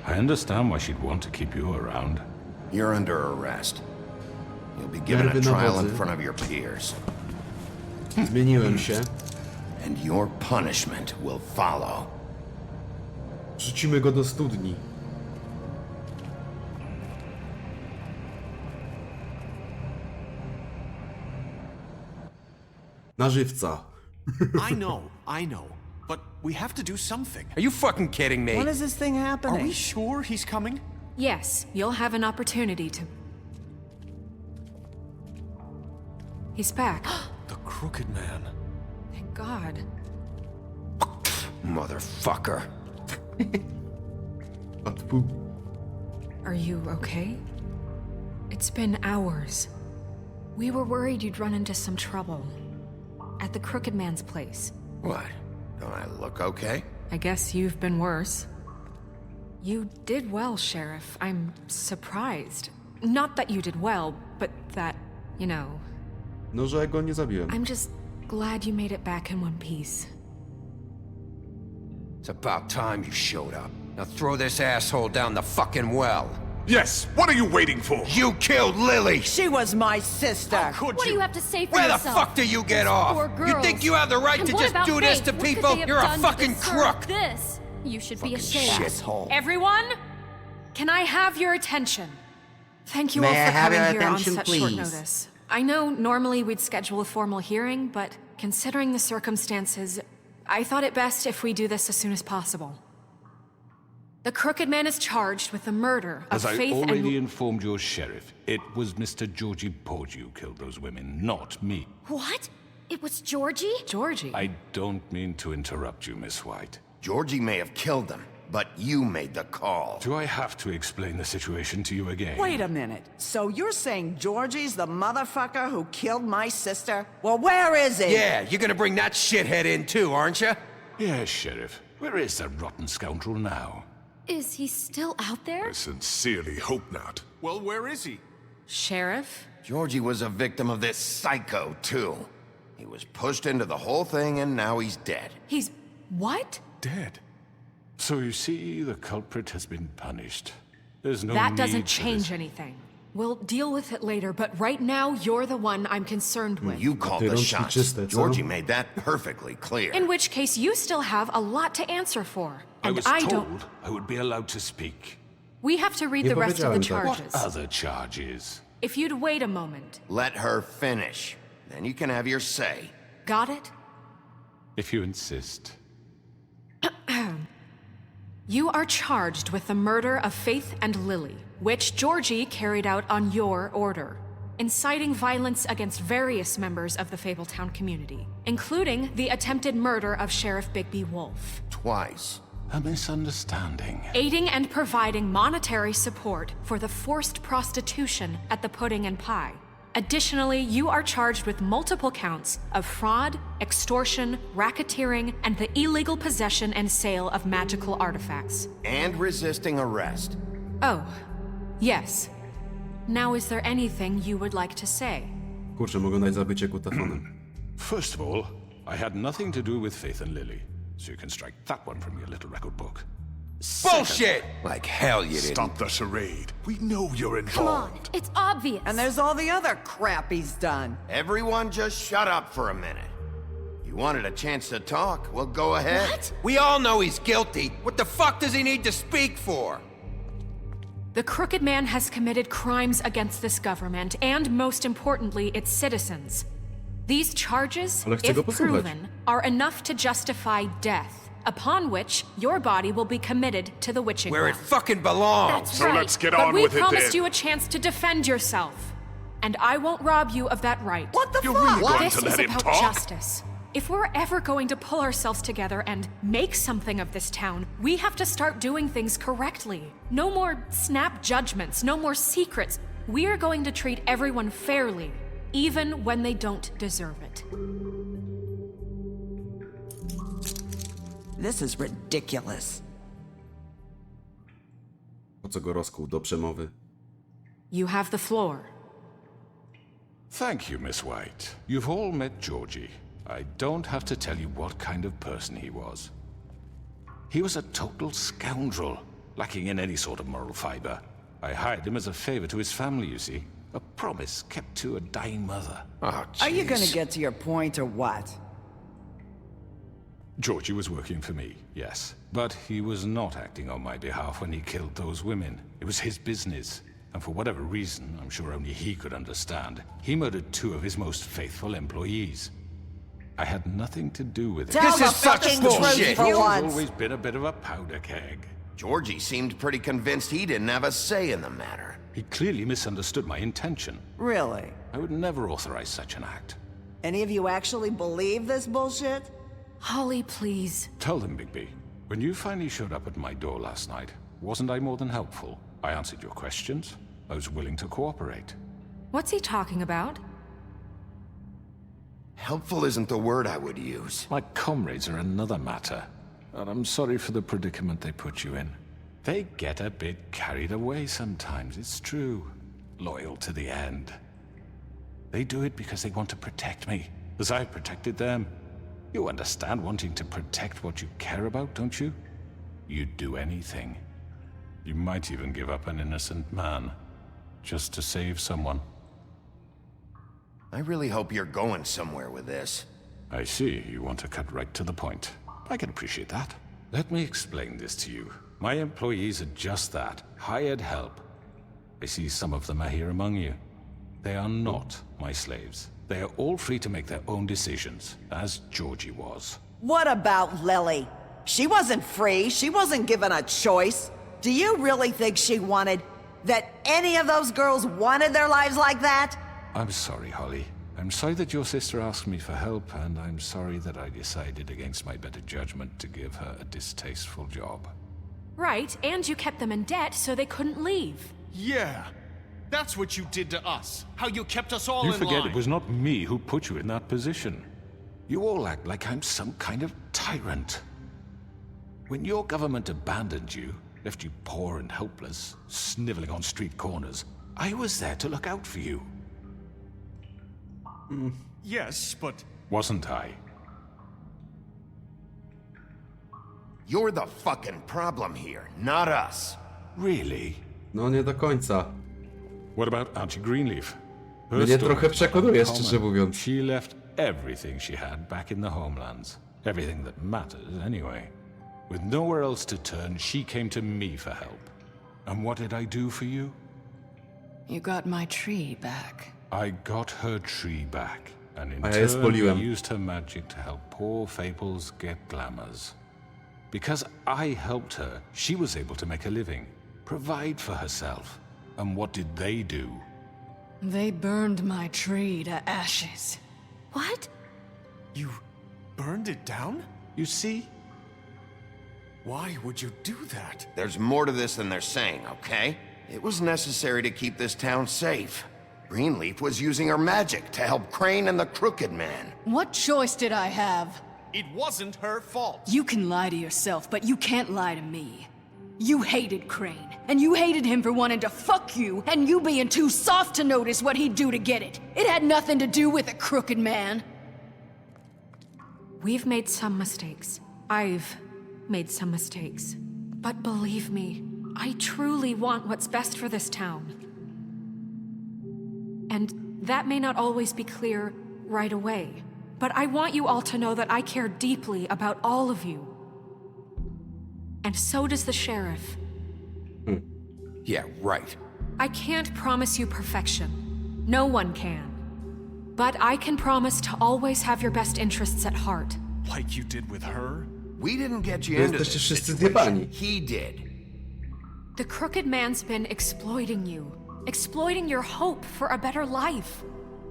Speaker 8: I understand why she'd want to keep you around.
Speaker 3: You're under arrest. You'll be given a trial in front of your peers.
Speaker 1: Zmieniłem się.
Speaker 3: And your punishment will follow.
Speaker 1: Rzucimy go do studni. Na żywca.
Speaker 10: I know. But we have to do something. Are you fucking kidding me?
Speaker 5: When is this thing happening?
Speaker 10: Are we sure he's coming?
Speaker 2: Yes, you'll have an opportunity to. He's back.
Speaker 10: The Crooked Man.
Speaker 2: Thank God.
Speaker 3: Motherfucker.
Speaker 2: Are you okay? It's been hours. We were worried you'd run into some trouble. At the Crooked Man's place.
Speaker 3: What? Don't I look okay?
Speaker 2: I guess you've been worse. You did well, Sheriff. I'm surprised. Not that you did well, but that, you know...
Speaker 1: No, że go nie zabiłem.
Speaker 2: I'm just glad you made it back in one piece.
Speaker 10: It's about time you showed up. Now throw this asshole down the fucking well.
Speaker 8: Yes! What are you waiting for?
Speaker 10: You killed Lily!
Speaker 5: She was my sister.
Speaker 10: How could
Speaker 4: What
Speaker 10: you?
Speaker 4: do you have to say for
Speaker 10: Where
Speaker 4: yourself?
Speaker 10: the fuck do you get
Speaker 4: Those
Speaker 10: off?
Speaker 4: poor
Speaker 10: You
Speaker 4: girls.
Speaker 10: think you have the right
Speaker 4: And
Speaker 10: to
Speaker 4: what
Speaker 10: just
Speaker 4: about
Speaker 10: do this
Speaker 4: Faith?
Speaker 10: to
Speaker 4: What could
Speaker 10: people?
Speaker 4: they have
Speaker 10: You're a
Speaker 4: done to
Speaker 10: fucking
Speaker 4: deserve
Speaker 10: crook!
Speaker 4: This. You should be ashamed.
Speaker 10: Shithole.
Speaker 2: Everyone? Can I have your attention? Thank you
Speaker 14: May
Speaker 2: all
Speaker 14: I
Speaker 2: for
Speaker 14: have
Speaker 2: coming
Speaker 14: your
Speaker 2: here on
Speaker 14: attention,
Speaker 2: such short
Speaker 14: please?
Speaker 2: notice. I know normally we'd schedule a formal hearing, but considering the circumstances, I thought it best if we do this as soon as possible. The Crooked Man is charged with the murder of
Speaker 8: As I
Speaker 2: Faith
Speaker 8: already
Speaker 2: and...
Speaker 8: informed your sheriff, it was Mr. Georgie Porgy who killed those women, not me.
Speaker 4: What? It was Georgie?
Speaker 2: Georgie?
Speaker 8: I don't mean to interrupt you, Miss White.
Speaker 3: Georgie may have killed them, but you made the call.
Speaker 8: Do I have to explain the situation to you again?
Speaker 5: Wait a minute. So you're saying Georgie's the motherfucker who killed my sister? Well, where is he?
Speaker 10: Yeah, you're gonna bring that shithead in too, aren't you?
Speaker 8: Yes, Sheriff. Where is that rotten scoundrel now?
Speaker 4: Is he still out there?
Speaker 8: I sincerely hope not.
Speaker 10: Well, where is he?
Speaker 2: Sheriff?
Speaker 3: Georgie was a victim of this psycho, too. He was pushed into the whole thing and now he's dead.
Speaker 2: He's... what?
Speaker 8: Dead. So you see, the culprit has been punished. There's no
Speaker 2: That
Speaker 8: need
Speaker 2: doesn't
Speaker 8: for
Speaker 2: change
Speaker 8: this.
Speaker 2: anything. We'll deal with it later, but right now, you're the one I'm concerned with.
Speaker 3: You called the shots. Georgie made that perfectly clear.
Speaker 2: In which case, you still have a lot to answer for.
Speaker 8: I
Speaker 2: And
Speaker 8: was
Speaker 2: I
Speaker 8: told
Speaker 2: don't...
Speaker 8: I would be allowed to speak.
Speaker 2: We have to read the rest of the charges.
Speaker 8: What other charges?
Speaker 2: If you'd wait a moment.
Speaker 3: Let her finish. Then you can have your say.
Speaker 2: Got it?
Speaker 8: If you insist.
Speaker 2: You are charged with the murder of Faith and Lily, which Georgie carried out on your order, inciting violence against various members of the Fabletown community, including the attempted murder of Sheriff Bigby Wolf.
Speaker 3: Twice.
Speaker 8: A misunderstanding.
Speaker 2: Aiding and providing monetary support for the forced prostitution at the Pudding and Pie. Additionally, you are charged with multiple counts of fraud, extortion, racketeering, and the illegal possession and sale of magical artifacts.
Speaker 3: And resisting arrest.
Speaker 2: Oh, yes. Now, is there anything you would like to say?
Speaker 1: Kurczę, mogą dać zabycie kutafonem.
Speaker 8: First of all, I had nothing to do with Faith and Lily, so you can strike that one from your little record book.
Speaker 10: Bullshit!
Speaker 3: Like hell you didn't.
Speaker 14: Stop the charade. We know you're involved.
Speaker 12: Come on, it's obvious.
Speaker 5: And there's all the other crap he's done.
Speaker 3: Everyone just shut up for a minute. You wanted a chance to talk? Well, go ahead.
Speaker 12: What?
Speaker 10: We all know he's guilty. What the fuck does he need to speak for?
Speaker 2: The Crooked Man has committed crimes against this government and, most importantly, its citizens. These charges,
Speaker 1: Ale chcę go
Speaker 2: if
Speaker 1: posłuchać.
Speaker 2: proven, are enough to justify death, upon which your body will be committed to the witching
Speaker 10: Where it
Speaker 2: well.
Speaker 10: fucking belongs.
Speaker 2: That's
Speaker 14: So
Speaker 2: right.
Speaker 14: let's get
Speaker 2: but
Speaker 14: on
Speaker 2: we
Speaker 14: with it
Speaker 2: promised
Speaker 14: then.
Speaker 2: you a chance to defend yourself, and I won't rob you of that right.
Speaker 5: What the
Speaker 14: You're
Speaker 5: fuck?
Speaker 14: really going
Speaker 2: This
Speaker 14: to
Speaker 2: is
Speaker 14: let him
Speaker 2: about
Speaker 14: talk?
Speaker 2: justice. If we're ever going to pull ourselves together and make something of this town, we have to start doing things correctly. No more snap judgments, no more secrets. We are going to treat everyone fairly, even when they don't deserve it.
Speaker 5: This is ridiculous.
Speaker 1: Po co go rozkuł do przemowy?
Speaker 2: You have the floor.
Speaker 8: Thank you, Miss White. You've all met Georgie. I don't have to tell you what kind of person he was. He was a total scoundrel, lacking in any sort of moral fiber. I hired him as a favor to his family, you see. A promise kept to a dying mother.
Speaker 3: Oh,
Speaker 5: Are you gonna
Speaker 3: jeez.
Speaker 5: get to your point or what?
Speaker 8: Georgie was working for me, yes. But he was not acting on my behalf when he killed those women. It was his business. And for whatever reason, I'm sure only he could understand, he murdered 2 of his most faithful employees. I had nothing to do with it.
Speaker 5: Tell
Speaker 10: This
Speaker 5: the
Speaker 10: is such
Speaker 5: fucking
Speaker 10: bullshit.
Speaker 5: truth for
Speaker 8: He's
Speaker 5: once.
Speaker 8: always been a bit of a powder keg.
Speaker 3: Georgie seemed pretty convinced he didn't have a say in the matter.
Speaker 8: He clearly misunderstood my intention.
Speaker 5: Really?
Speaker 8: I would never authorize such an act.
Speaker 5: Any of you actually believe this bullshit?
Speaker 2: Holly, please.
Speaker 8: Tell them, Bigby. When you finally showed up at my door last night, wasn't I more than helpful? I answered your questions. I was willing to cooperate.
Speaker 2: What's he talking about?
Speaker 3: Helpful isn't the word I would use.
Speaker 8: My comrades are another matter. And I'm sorry for the predicament they put you in. They get a bit carried away sometimes, it's true. Loyal to the end. They do it because they want to protect me, as I've protected them. You understand wanting to protect what you care about, don't you? You'd do anything. You might even give up an innocent man, just to save someone.
Speaker 3: I really hope you're going somewhere with this.
Speaker 8: I see, you want to cut right to the point. I can appreciate that. Let me explain this to you. My employees are just that, hired help. I see some of them are here among you. They are not my slaves. They are all free to make their own decisions, as Georgie was.
Speaker 5: What about Lily? She wasn't free. She wasn't given a choice. Do you really think she wanted... that any of those girls wanted their lives like that?
Speaker 8: I'm sorry, Holly. I'm sorry that your sister asked me for help, and I'm sorry that I decided against my better judgment to give her a distasteful job.
Speaker 2: Right, and you kept them in debt so they couldn't leave.
Speaker 15: Yeah. That's what you did to us. How you kept us all
Speaker 8: You
Speaker 15: in
Speaker 8: forget
Speaker 15: line.
Speaker 8: it was not me who put you in that position. You all act like I'm some kind of tyrant. When your government abandoned you, left you poor and helpless, sniveling on street corners, I was there to look out for you.
Speaker 15: Yes, but...
Speaker 8: Wasn't I?
Speaker 3: You're the fucking problem here, not us.
Speaker 8: Really?
Speaker 1: No nie do końca.
Speaker 8: What about Auntie Greenleaf? Her
Speaker 1: Mnie
Speaker 8: story
Speaker 1: trochę
Speaker 8: is
Speaker 1: przekonuje,
Speaker 8: common.
Speaker 1: szczerze mówiąc.
Speaker 8: She left everything she had back in the homelands. Everything that matters, anyway. With nowhere else to turn, she came to me for help. And what did I do for you?
Speaker 4: You got my tree back.
Speaker 8: I got her tree back. And in
Speaker 1: A ja je
Speaker 8: turn,
Speaker 1: spoliłem.
Speaker 8: I used her magic to help poor Fables get glamours. Because I helped her, she was able to make a living, provide for herself. And what did they do?
Speaker 4: They burned my tree to ashes.
Speaker 2: What?
Speaker 15: You burned it down?
Speaker 8: You see?
Speaker 14: Why would you do that?
Speaker 3: There's more to this than they're saying, okay? It was necessary to keep this town safe. Greenleaf was using her magic to help Crane and the Crooked Man.
Speaker 4: What choice did I have?
Speaker 15: It wasn't her fault.
Speaker 4: You can lie to yourself, but you can't lie to me. You hated Crane, and you hated him for wanting to fuck you, and you being too soft to notice what he'd do to get it. It had nothing to do with the Crooked Man.
Speaker 2: We've made some mistakes. I've made some mistakes. But believe me, I truly want what's best for this town. And that may not always be clear right away, but I want you all to know that I care deeply about all of you. And so does the sheriff.
Speaker 3: Yeah, right.
Speaker 2: I can't promise you perfection. No one can. But I can promise to always have your best interests at heart.
Speaker 15: Like you did with her?
Speaker 3: We didn't get you
Speaker 1: Wy
Speaker 3: into
Speaker 1: jesteście
Speaker 3: this
Speaker 1: wszyscy
Speaker 3: situation.
Speaker 1: zjebani.
Speaker 3: He did.
Speaker 2: The Crooked Man's been exploiting you. Exploiting your hope for a better life.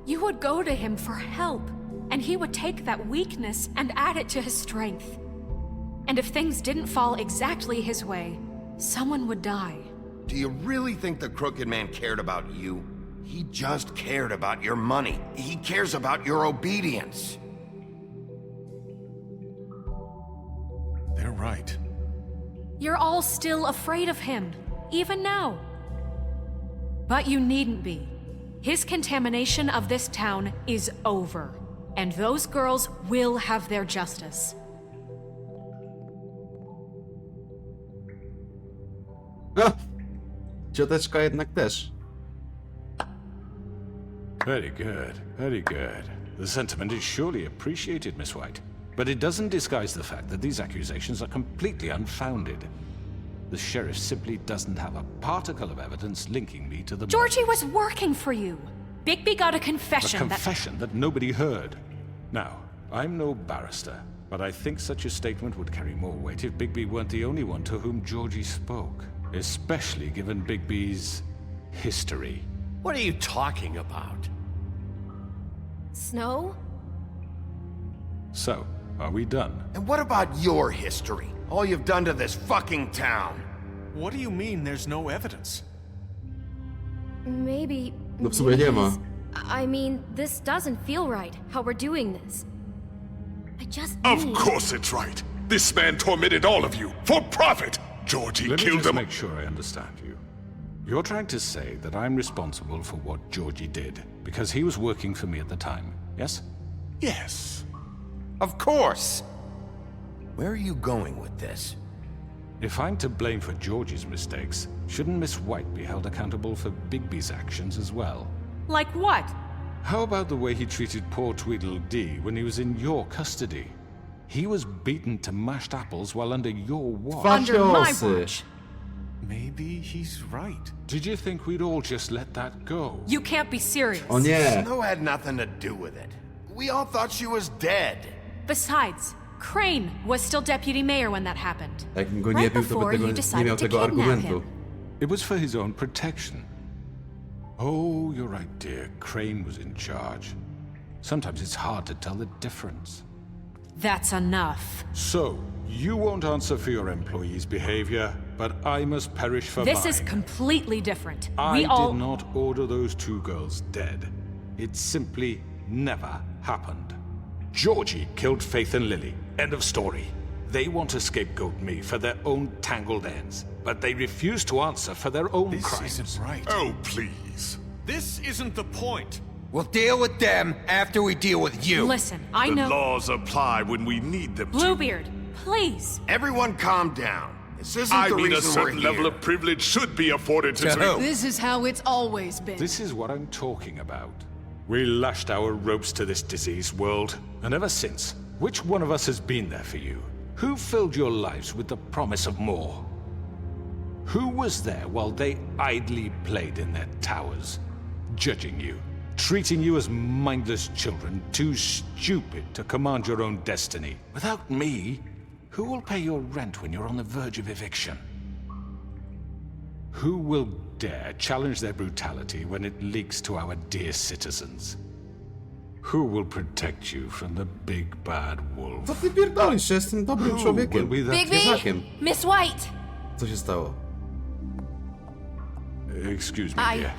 Speaker 2: You would go to him for help, and he would take that weakness and add it to his strength. And if things didn't fall exactly his way, someone would die.
Speaker 3: Do you really think the Crooked Man cared about you? He just cared about your money. He cares about your obedience.
Speaker 15: They're right.
Speaker 2: You're all still afraid of him, even now. But you needn't be. His contamination of this town is over, and those girls will have their justice.
Speaker 1: Cioteczka jednak też.
Speaker 8: Very good, very good. The sentiment is surely appreciated, Miss White. But it doesn't disguise the fact that these accusations are completely unfounded. The sheriff simply doesn't have a particle of evidence linking me to the...
Speaker 2: Georgie was working for you. Bigby got a confession
Speaker 8: A confession that nobody heard. Now, I'm no barrister, but I think such a statement would carry more weight if Bigby weren't the only one to whom Georgie spoke. Especially given Bigby's history.
Speaker 10: What are you talking about?
Speaker 12: Snow?
Speaker 8: So, are we done?
Speaker 3: And what about your history? All you've done to this fucking town.
Speaker 15: What do you mean there's no evidence?
Speaker 12: Maybe...
Speaker 1: No w sumie nie ma.
Speaker 12: I mean, this doesn't feel right, how we're doing this. I just
Speaker 14: Of
Speaker 12: need...
Speaker 14: course it's right. This man tormented all of you for profit. Georgie
Speaker 8: Let me
Speaker 14: killed
Speaker 8: just
Speaker 14: them.
Speaker 8: make sure I understand you. You're trying to say that I'm responsible for what Georgie did because he was working for me at the time, yes?
Speaker 14: Yes.
Speaker 3: Of course. Where are you going with this?
Speaker 8: If I'm to blame for Georgie's mistakes, shouldn't Miss White be held accountable for Bigby's actions as well?
Speaker 2: Like what?
Speaker 8: How about the way he treated poor Tweedledee when he was in your custody? He was beaten to mashed apples while under your watch.
Speaker 2: Under my watch.
Speaker 15: Maybe he's right.
Speaker 8: Did you think we'd all just let that go?
Speaker 2: You can't be serious.
Speaker 1: O nie.
Speaker 3: Snow had nothing to do with it. We all thought she was dead.
Speaker 2: Besides, Crane was still deputy mayor when that happened.
Speaker 1: Jakbym go nie
Speaker 2: Right
Speaker 1: bił, to by
Speaker 2: before
Speaker 1: tego,
Speaker 2: you
Speaker 1: nie
Speaker 2: decided
Speaker 1: miał
Speaker 2: to
Speaker 1: tego
Speaker 2: kidnap
Speaker 1: argumentu.
Speaker 2: him.
Speaker 8: It was for his own protection. Oh, you're right, dear. Crane was in charge. Sometimes it's hard to tell the difference.
Speaker 2: That's enough.
Speaker 8: So, you won't answer for your employees' behavior, but I must perish for
Speaker 2: This
Speaker 8: mine.
Speaker 2: is completely different.
Speaker 8: I
Speaker 2: We all...
Speaker 8: did not order those two girls dead. It simply never happened. Georgie killed Faith and Lily. End of story. They want to scapegoat me for their own tangled ends, but they refuse to answer for their own
Speaker 15: This
Speaker 8: crimes.
Speaker 15: isn't right.
Speaker 14: Oh, please.
Speaker 15: This isn't the point.
Speaker 3: We'll deal with them after we deal with you.
Speaker 2: Listen, I
Speaker 14: The
Speaker 2: know...
Speaker 14: laws apply when we need them to.
Speaker 2: Bluebeard, please.
Speaker 3: Everyone calm down. This isn't
Speaker 14: I
Speaker 3: the
Speaker 14: mean, a
Speaker 3: reason we're
Speaker 14: certain
Speaker 3: here.
Speaker 14: level of privilege should be afforded to...
Speaker 3: To who?
Speaker 4: This is how it's always been.
Speaker 8: This is what I'm talking about. We lashed our ropes to this diseased world, and ever since, which one of us has been there for you? Who filled your lives with the promise of more? Who was there while they idly played in their towers, judging you, treating you as mindless children, too stupid to command your own destiny? Without me, who will pay your rent when you're on the verge of eviction? Who will dare challenge their brutality when it leaks to our dear citizens? Who will protect you from the big bad wolf?
Speaker 1: Co ty pierdolisz? Ja jestem dobrym człowiekiem.
Speaker 8: will be that-
Speaker 1: Zwierzakiem.
Speaker 2: Miss White!
Speaker 1: Co się stało?
Speaker 8: Excuse me, dear.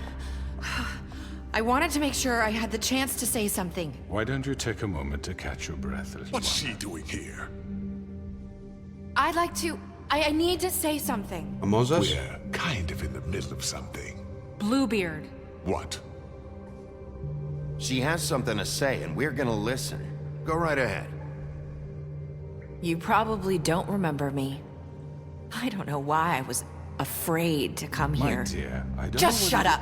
Speaker 2: I wanted to make sure I had the chance to say something.
Speaker 8: Why don't you take a moment to catch your breath, little
Speaker 14: What's
Speaker 8: one?
Speaker 14: she doing here?
Speaker 2: I'd like to... I need to say something.
Speaker 1: A możesz?
Speaker 14: We're kind of in the middle of something.
Speaker 2: Bluebeard.
Speaker 14: What?
Speaker 3: She has something to say, and we're gonna listen. Go right ahead.
Speaker 16: You probably don't remember me. I don't know why I was afraid to come
Speaker 8: My
Speaker 16: here.
Speaker 8: dear, I don't
Speaker 16: Just
Speaker 8: know
Speaker 16: shut up!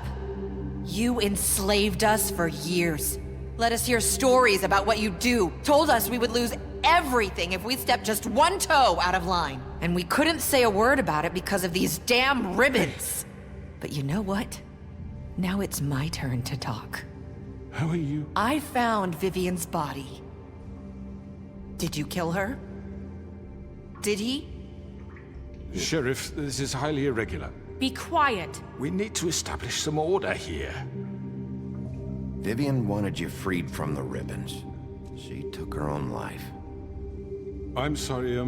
Speaker 16: You enslaved us for years. Let us hear stories about what you do. Told us we would lose everything if we stepped just one toe out of line. And we couldn't say a word about it because of these damn ribbons. But you know what? Now it's my turn to talk.
Speaker 8: How are you?
Speaker 16: I found Vivian's body. Did you kill her? Did he?
Speaker 8: Sheriff, this is highly irregular.
Speaker 2: Be quiet.
Speaker 8: We need to establish some order here.
Speaker 3: Vivian wanted you freed from the ribbons. She took her own life.
Speaker 8: I'm sorry,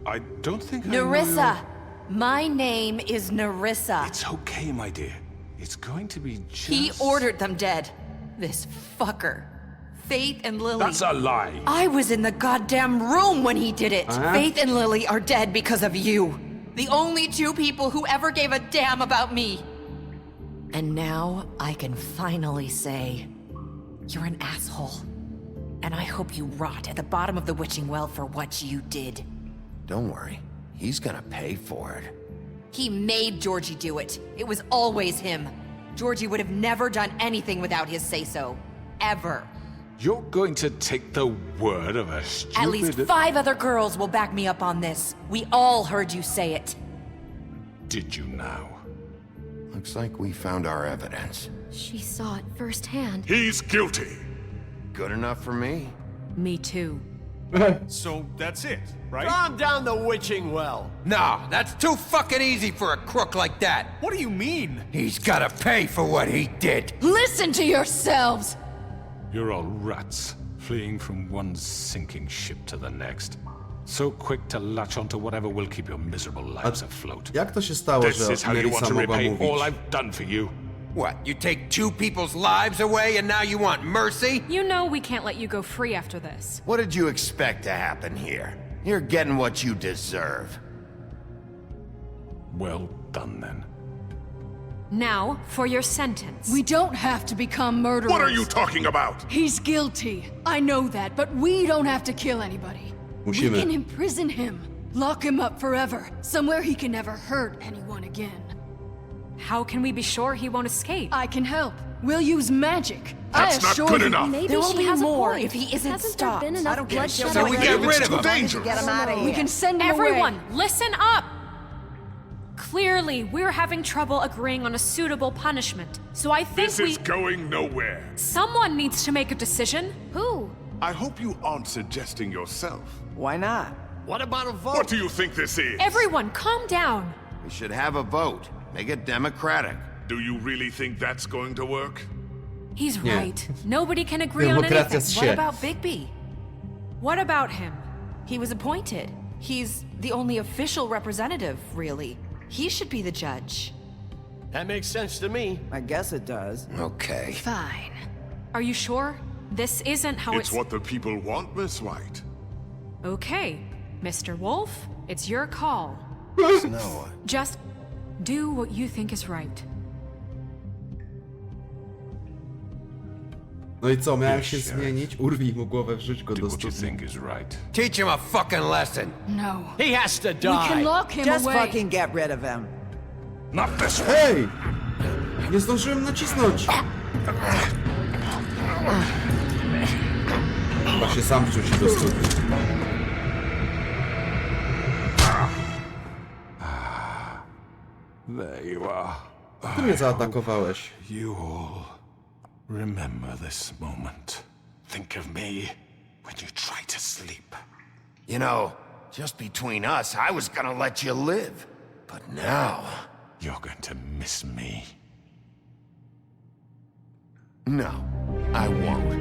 Speaker 8: I don't think I know
Speaker 16: Nerissa!
Speaker 8: your-
Speaker 16: My name is Nerissa.
Speaker 8: It's okay, my dear. It's going to be just...
Speaker 16: He ordered them dead. This fucker. Faith and Lily.
Speaker 8: That's a lie.
Speaker 16: I was in the goddamn room when he did it. Faith and Lily are dead because of you. The only two people who ever gave a damn about me. And now I can finally say, you're an asshole. And I hope you rot at the bottom of the witching well for what you did.
Speaker 3: Don't worry. He's gonna pay for it.
Speaker 16: He made Georgie do it. It was always him. Georgie would have never done anything without his say-so. Ever.
Speaker 8: You're going to take the word of a stupid...
Speaker 16: At least 5 other girls will back me up on this. We all heard you say it.
Speaker 8: Did you now?
Speaker 3: Looks like we found our evidence.
Speaker 2: She saw it firsthand.
Speaker 14: He's guilty.
Speaker 3: Good enough for me.
Speaker 2: Me too.
Speaker 15: So that's it, right?
Speaker 10: Calm down the witching well. No, that's too fucking easy for a crook like that.
Speaker 15: What do you mean?
Speaker 10: He's gotta pay for what he did.
Speaker 4: Listen to yourselves!
Speaker 8: You're all rats, fleeing from one sinking ship to the next. So quick to latch onto whatever will keep your miserable lives afloat.
Speaker 1: Jak to się stało,
Speaker 8: This
Speaker 1: że
Speaker 8: is how you want
Speaker 1: Nerissa
Speaker 8: to
Speaker 1: mogła
Speaker 8: repay
Speaker 1: mówić?
Speaker 8: all I've done for you.
Speaker 10: What, you take 2 people's lives away and now you want mercy?
Speaker 2: You know we can't let you go free after this.
Speaker 3: What did you expect to happen here? You're getting what you deserve.
Speaker 8: Well done, then.
Speaker 2: Now, for your sentence.
Speaker 4: We don't have to become murderers.
Speaker 14: What are you talking about?
Speaker 4: He's guilty. I know that, but we don't have to kill anybody.
Speaker 1: Musimy.
Speaker 4: We can imprison him. Lock him up forever. Somewhere he can never hurt anyone again.
Speaker 2: How can we be sure he won't escape?
Speaker 4: I can help. We'll use magic.
Speaker 14: That's
Speaker 4: I
Speaker 14: not
Speaker 4: assure
Speaker 14: good
Speaker 4: you.
Speaker 14: enough.
Speaker 16: Maybe there will be more if he isn't
Speaker 12: Hasn't
Speaker 16: stopped.
Speaker 12: there been enough bloodshed?
Speaker 10: So we get rid of him.
Speaker 14: Dangerous.
Speaker 5: Get him out of here.
Speaker 4: We can send him
Speaker 2: Everyone,
Speaker 4: away.
Speaker 2: listen up! Clearly, we're having trouble agreeing on a suitable punishment. So I think
Speaker 14: This is going nowhere.
Speaker 2: Someone needs to make a decision. Who?
Speaker 14: I hope you aren't suggesting yourself.
Speaker 5: Why not?
Speaker 10: What about a vote?
Speaker 14: What do you think this is?
Speaker 2: Everyone, calm down.
Speaker 3: We should have a vote. Make it democratic.
Speaker 14: Do you really think that's going to work?
Speaker 2: He's
Speaker 1: Nie.
Speaker 2: right. Nobody can agree on
Speaker 1: Demokracja
Speaker 2: anything.
Speaker 1: z
Speaker 16: What
Speaker 1: się.
Speaker 16: about Bigby?
Speaker 2: What about him?
Speaker 16: He was appointed. He's the only official representative, really. He should be the judge.
Speaker 10: That makes sense to me.
Speaker 5: I guess it does.
Speaker 3: Okay.
Speaker 2: Fine. Are you sure? This isn't how
Speaker 14: It's what the people want, Miss White.
Speaker 2: Okay, Mr. Wolf, it's your call.
Speaker 3: No.
Speaker 2: Just do what you think is right.
Speaker 1: No i co, miałem
Speaker 8: Yes,
Speaker 1: się
Speaker 8: Sheriff.
Speaker 1: zmienić? Urwij mu głowę, wrzuć go
Speaker 8: Do
Speaker 1: do
Speaker 8: what you
Speaker 1: studni.
Speaker 8: think is right.
Speaker 10: Teach him a fucking lesson.
Speaker 4: No.
Speaker 10: He has to
Speaker 4: We can
Speaker 10: die.
Speaker 4: lock him
Speaker 5: Just
Speaker 4: away.
Speaker 5: fucking get rid of him.
Speaker 14: Not this one.
Speaker 1: Hej! Nie zdążyłem nacisnąć. Chyba się sam wrzuci do studni.
Speaker 8: There you are.
Speaker 1: Ty mnie zaatakowałeś.
Speaker 8: You all remember this moment. Think of me when you try to sleep.
Speaker 3: You know, just between us, I was gonna let you live. But now...
Speaker 8: You're going to miss me.
Speaker 3: No, I won't.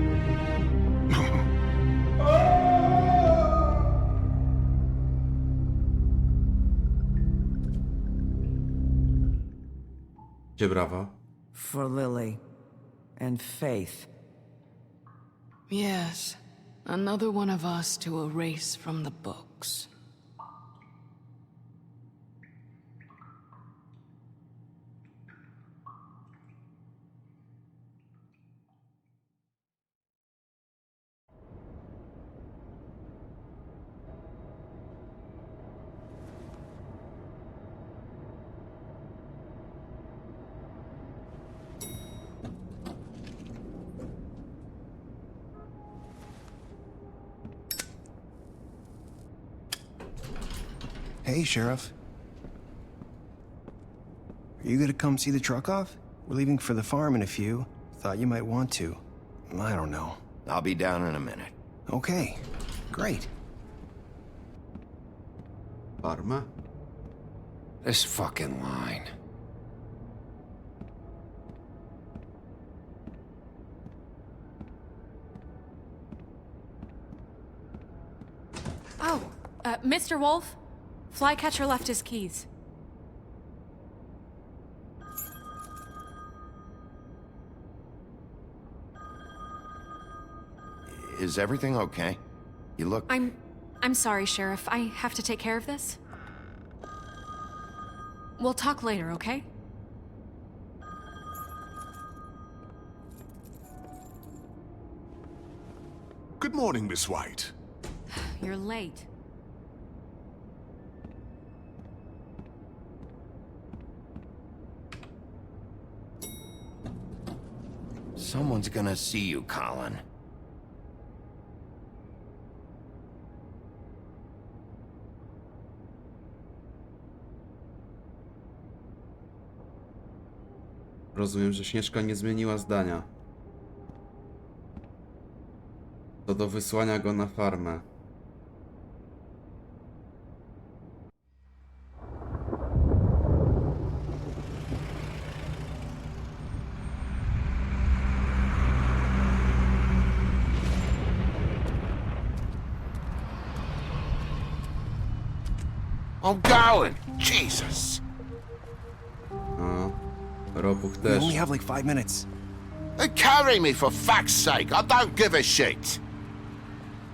Speaker 1: Gdzie brawa?
Speaker 5: For Lily. And Faith.
Speaker 17: Yes. Another one of us to erase from the books.
Speaker 18: Hey, Sheriff. Are you gonna come see the truck off? We're leaving for the farm in a few. Thought you might want to. I don't know.
Speaker 3: I'll be down in a minute.
Speaker 18: Okay, great.
Speaker 1: Farma?
Speaker 3: This fucking line.
Speaker 2: Oh, Mr. Wolf? Flycatcher left his keys.
Speaker 3: Is everything okay? You look...
Speaker 2: I'm sorry, Sheriff. I have to take care of this. We'll talk later, okay?
Speaker 14: Good morning, Miss White.
Speaker 2: You're late.
Speaker 3: Someone's gonna see you, Colin.
Speaker 1: Rozumiem, że Śnieżka nie zmieniła zdania. Co do wysłania go na farmę.
Speaker 3: I'm going! Jesus!
Speaker 1: A, Robuch
Speaker 18: We
Speaker 1: też.
Speaker 18: only have like 5 minutes.
Speaker 3: Carry me, for fuck's sake! I don't give a shit!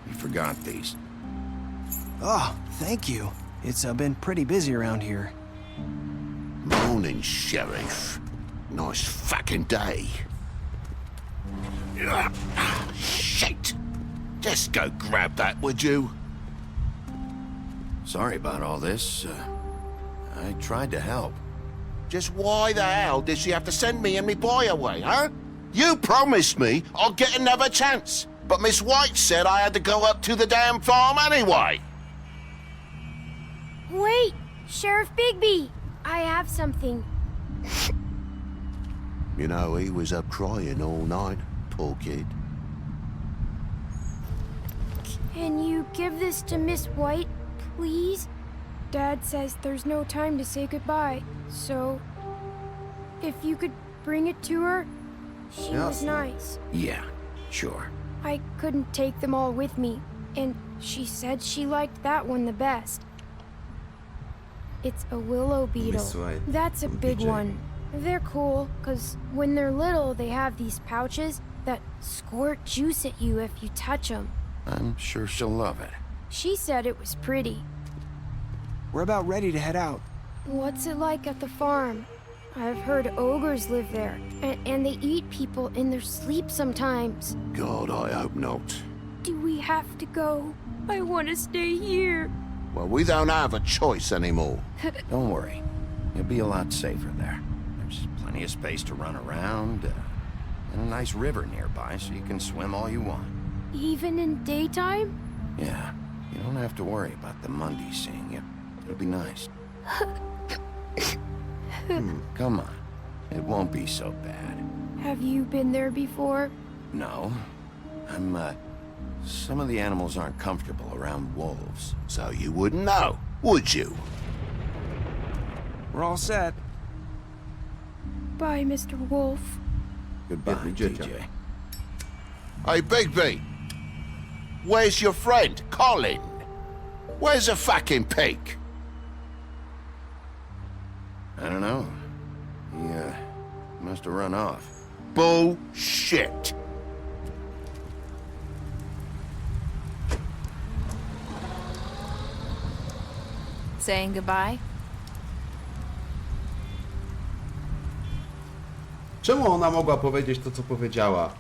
Speaker 3: You forgot these.
Speaker 18: Oh, thank you. It's been pretty busy around here.
Speaker 3: Morning, Sheriff. Nice fucking day. Shit! Just go grab that, would you? Sorry about all this. I tried to help. Just why the hell did she have to send me and me boy away, huh? You promised me I'll get another chance, but Miss White said I had to go up to the damn farm anyway.
Speaker 19: Wait! Sheriff Bigby! I have something.
Speaker 3: You know, he was up crying all night, poor kid.
Speaker 19: Can you give this to Miss White, please? Dad says there's no time to say goodbye, so if you could bring it to her, she was nice.
Speaker 3: Yeah, sure.
Speaker 19: I couldn't take them all with me, and she said she liked that one the best. It's a willow beetle.
Speaker 1: Miss White
Speaker 19: That's a
Speaker 1: from
Speaker 19: big
Speaker 1: PJ.
Speaker 19: one. They're cool, because when they're little, they have these pouches that squirt juice at you if you touch them.
Speaker 3: I'm sure she'll love it.
Speaker 19: She said it was pretty.
Speaker 18: We're about ready to head out.
Speaker 19: What's it like at the farm? I've heard ogres live there, and they eat people in their sleep sometimes.
Speaker 3: God, I hope not.
Speaker 19: Do we have to go? I want to stay here.
Speaker 3: Well, we don't have a choice anymore. Don't worry. You'll be a lot safer there. There's plenty of space to run around, and a nice river nearby so you can swim all you want.
Speaker 19: Even in daytime?
Speaker 3: Yeah, you don't have to worry about the Mundy seeing you. It'll be nice. Come on. It won't be so bad.
Speaker 19: Have you been there before?
Speaker 3: No. Some of the animals aren't comfortable around wolves, so you wouldn't know, would you?
Speaker 18: We're all set.
Speaker 19: Bye, Mr. Wolf.
Speaker 3: Goodbye,
Speaker 1: Biedny dzieciak.
Speaker 3: TJ. Hey, Bigby! Where's your friend, Colin? Where's the fucking pig? I don't know. He, must have run off. Bullshit!
Speaker 4: Saying goodbye?
Speaker 1: Czemu ona mogła powiedzieć to, co powiedziała?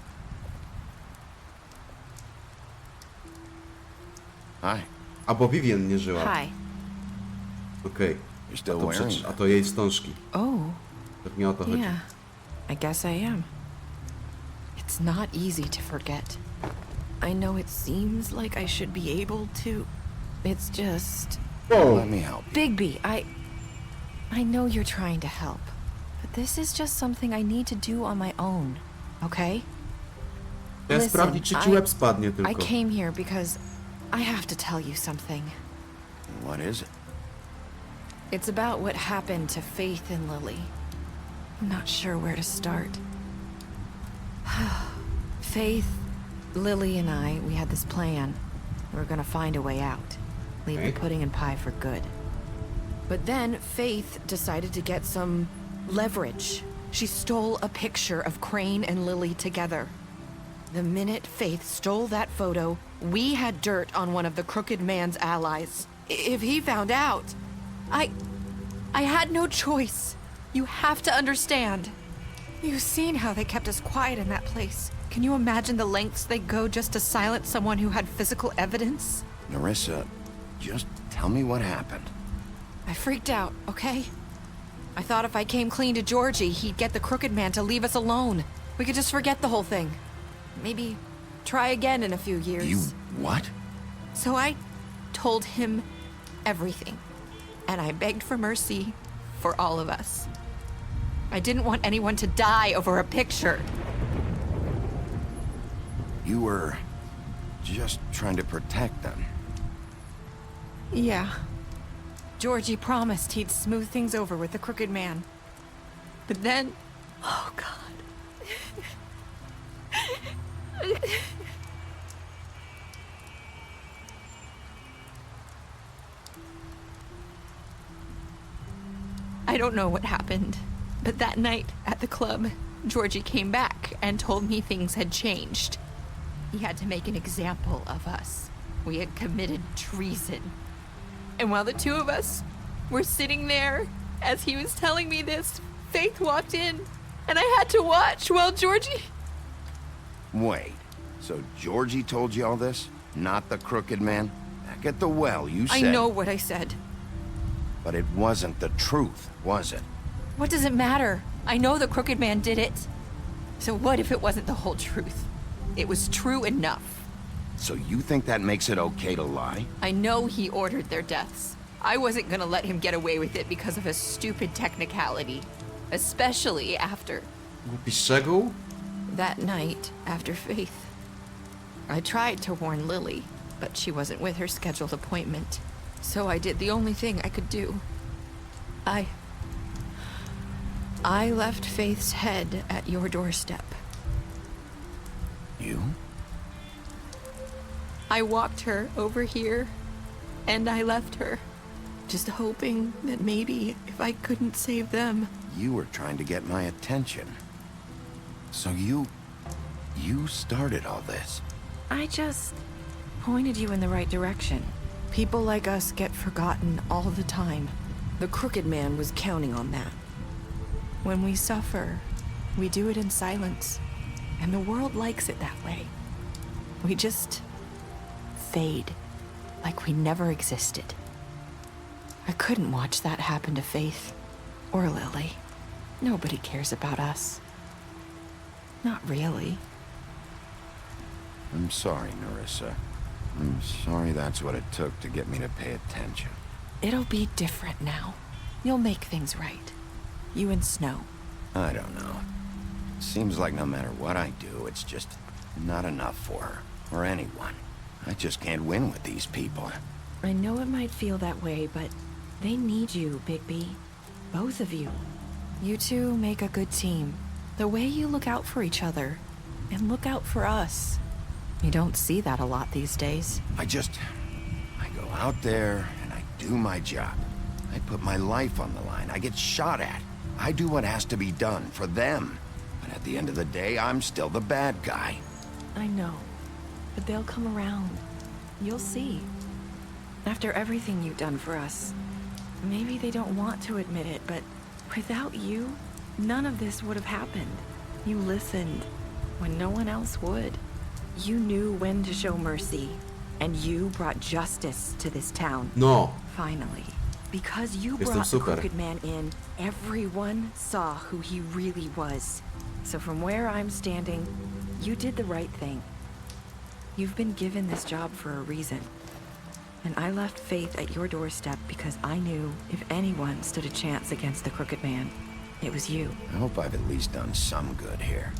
Speaker 3: Hi.
Speaker 1: A bo Vivian nie żyła.
Speaker 16: Hi.
Speaker 1: Okej.
Speaker 3: You're still
Speaker 1: A to
Speaker 3: wearing
Speaker 1: przecież, a to jej wstążki.
Speaker 16: Oh,
Speaker 1: Pewnie o to chodzi.
Speaker 16: yeah. I guess I am. It's not easy to forget. I know it seems like I should be able to. It's just...
Speaker 3: Let me help.
Speaker 16: Bigby, I know you're trying to help, but this is just something I need to do on my own, okay?
Speaker 1: Ja
Speaker 16: Listen,
Speaker 1: sprawdzić, czy ci łeb spadnie
Speaker 16: I
Speaker 1: tylko.
Speaker 16: came here because I have to tell you something.
Speaker 3: What is it?
Speaker 16: It's about what happened to Faith and Lily. I'm not sure where to start. Faith, Lily, and we had this plan. We were gonna find a way out. Leave the pudding and pie for good. But then Faith decided to get some leverage. She stole a picture of Crane and Lily together. The minute Faith stole that photo, we had dirt on one of the Crooked Man's allies. If he found out, I had no choice. You have to understand. You've seen how they kept us quiet in that place. Can you imagine the lengths they go just to silence someone who had physical evidence?
Speaker 3: Nerissa, just tell me what happened.
Speaker 16: I freaked out, okay? I thought if I came clean to Georgie, he'd get the Crooked Man to leave us alone. We could just forget the whole thing. Maybe try again in a few years.
Speaker 3: You what?
Speaker 16: So I told him everything. And I begged for mercy for all of us. I didn't want anyone to die over a picture.
Speaker 3: You were just trying to protect them.
Speaker 16: Yeah. Georgie promised he'd smooth things over with the Crooked Man. But then... Oh, God. I don't know what happened, but that night at the club, Georgie came back and told me things had changed. He had to make an example of us. We had committed treason. And while the two of us were sitting there, as he was telling me this, Faith walked in, and I had to watch while Georgie...
Speaker 3: Wait, so Georgie told you all this? Not the Crooked Man? Back at the well, you said...
Speaker 16: I know what I said.
Speaker 3: But it wasn't the truth, was it?
Speaker 16: What does it matter? I know the Crooked Man did it. So what if it wasn't the whole truth? It was true enough.
Speaker 3: So you think that makes it okay to lie?
Speaker 16: I know he ordered their deaths. I wasn't gonna let him get away with it because of a stupid technicality. Especially after...
Speaker 1: Głupi szczegół?
Speaker 16: That night, after Faith. I tried to warn Lily, but she wasn't with her scheduled appointment. So I did the only thing I could do. I left Faith's head at your doorstep.
Speaker 3: You?
Speaker 16: I walked her over here, and I left her. Just hoping that maybe if I couldn't save them...
Speaker 3: You were trying to get my attention. So you started all this.
Speaker 16: I just pointed you in the right direction. People like us get forgotten all the time. The Crooked Man was counting on that. When we suffer, we do it in silence. And the world likes it that way. We just fade, like we never existed. I couldn't watch that happen to Faith or Lily. Nobody cares about us. Not really.
Speaker 3: I'm sorry, Nerissa. I'm sorry that's what it took to get me to pay attention.
Speaker 16: It'll be different now. You'll make things right. You and Snow.
Speaker 3: I don't know. Seems like no matter what I do, it's just not enough for her, or anyone. I just can't win with these people.
Speaker 16: I know it might feel that way, but they need you, Bigby. Both of you. You two make a good team. The way you look out for each other, and look out for us. You don't see that a lot these days.
Speaker 3: I go out there and I do my job. I put my life on the line. I get shot at. I do what has to be done for them. But at the end of the day, I'm still the bad guy.
Speaker 20: I know, but they'll come around. You'll see. After everything you've done for us, maybe they don't want to admit it, but without you, none of this would have happened. You listened when no one else would. You knew when to show mercy, and you brought justice to this town.
Speaker 1: No.
Speaker 20: Finally. Because you
Speaker 1: Jestem
Speaker 20: brought the
Speaker 1: super.
Speaker 20: Crooked Man in, everyone saw who he really was. So from where I'm standing, you did the right thing. You've been given this job for a reason. And I left Faith at your doorstep because I knew if anyone stood a chance against the Crooked Man, it was you.
Speaker 3: I hope I've at least done some good here.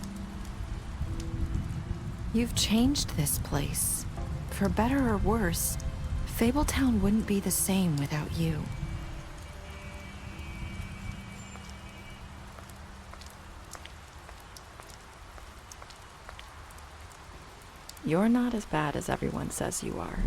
Speaker 16: You've changed this place. For better or worse, Fabletown wouldn't be the same without you.
Speaker 20: You're not as bad as everyone says you are.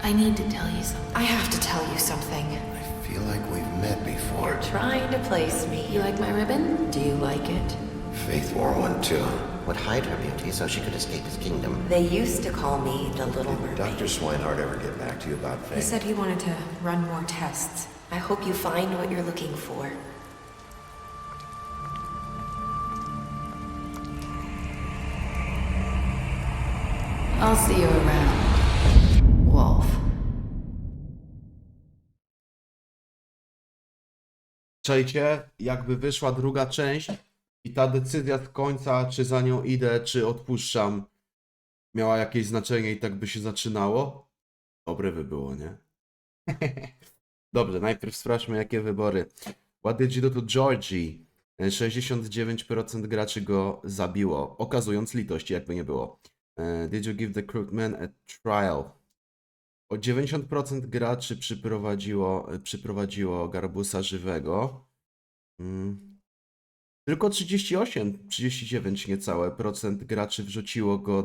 Speaker 2: I need to tell you something.
Speaker 16: I have to tell you something.
Speaker 3: I feel like we've met before.
Speaker 16: You're trying to place me.
Speaker 2: You like my ribbon?
Speaker 16: Do you like it?
Speaker 3: Faith wore one too.
Speaker 21: Would hide her beauty so she could escape his kingdom.
Speaker 16: They used to call me the Little Mermaid.
Speaker 3: Dr. Swinehart ever get back to you about Faith?
Speaker 16: He said he wanted to run more tests. I hope you find what you're looking for.
Speaker 2: I'll see you around, Wolf.
Speaker 1: Czajcie, jakby wyszła druga część i ta decyzja z końca, czy za nią idę, czy odpuszczam, miała jakieś znaczenie i tak by się zaczynało? Dobre by było, nie? Dobrze, najpierw sprawdźmy, jakie wybory. What did you do to Georgie? 69% graczy go zabiło, okazując litość, jakby nie było. Did you give the Crooked Man a trial? O 90% graczy przyprowadziło Garbusa żywego. Tylko 39 niecałe procent graczy wrzuciło go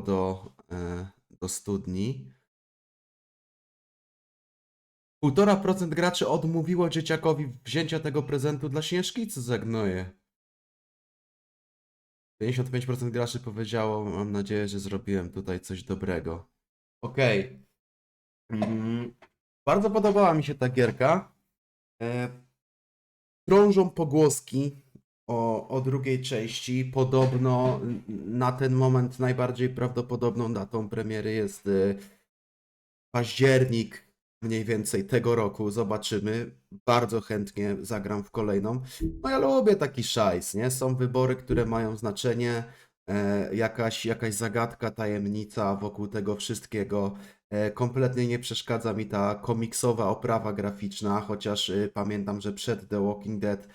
Speaker 1: do studni. 1,5% graczy odmówiło dzieciakowi wzięcia tego prezentu dla Śnieżki, co za gnoje. 55% graczy powiedziało, mam nadzieję, że zrobiłem tutaj coś dobrego. Okej. Bardzo podobała mi się ta gierka. Krążą pogłoski o drugiej części. Podobno na ten moment najbardziej prawdopodobną datą premiery jest październik mniej więcej tego roku. Zobaczymy. Bardzo chętnie zagram w kolejną. No ja lubię taki szajs, nie? Są wybory, które mają znaczenie. Jakaś zagadka, tajemnica wokół tego wszystkiego. Kompletnie nie przeszkadza mi ta komiksowa oprawa graficzna, chociaż pamiętam, że przed The Walking Dead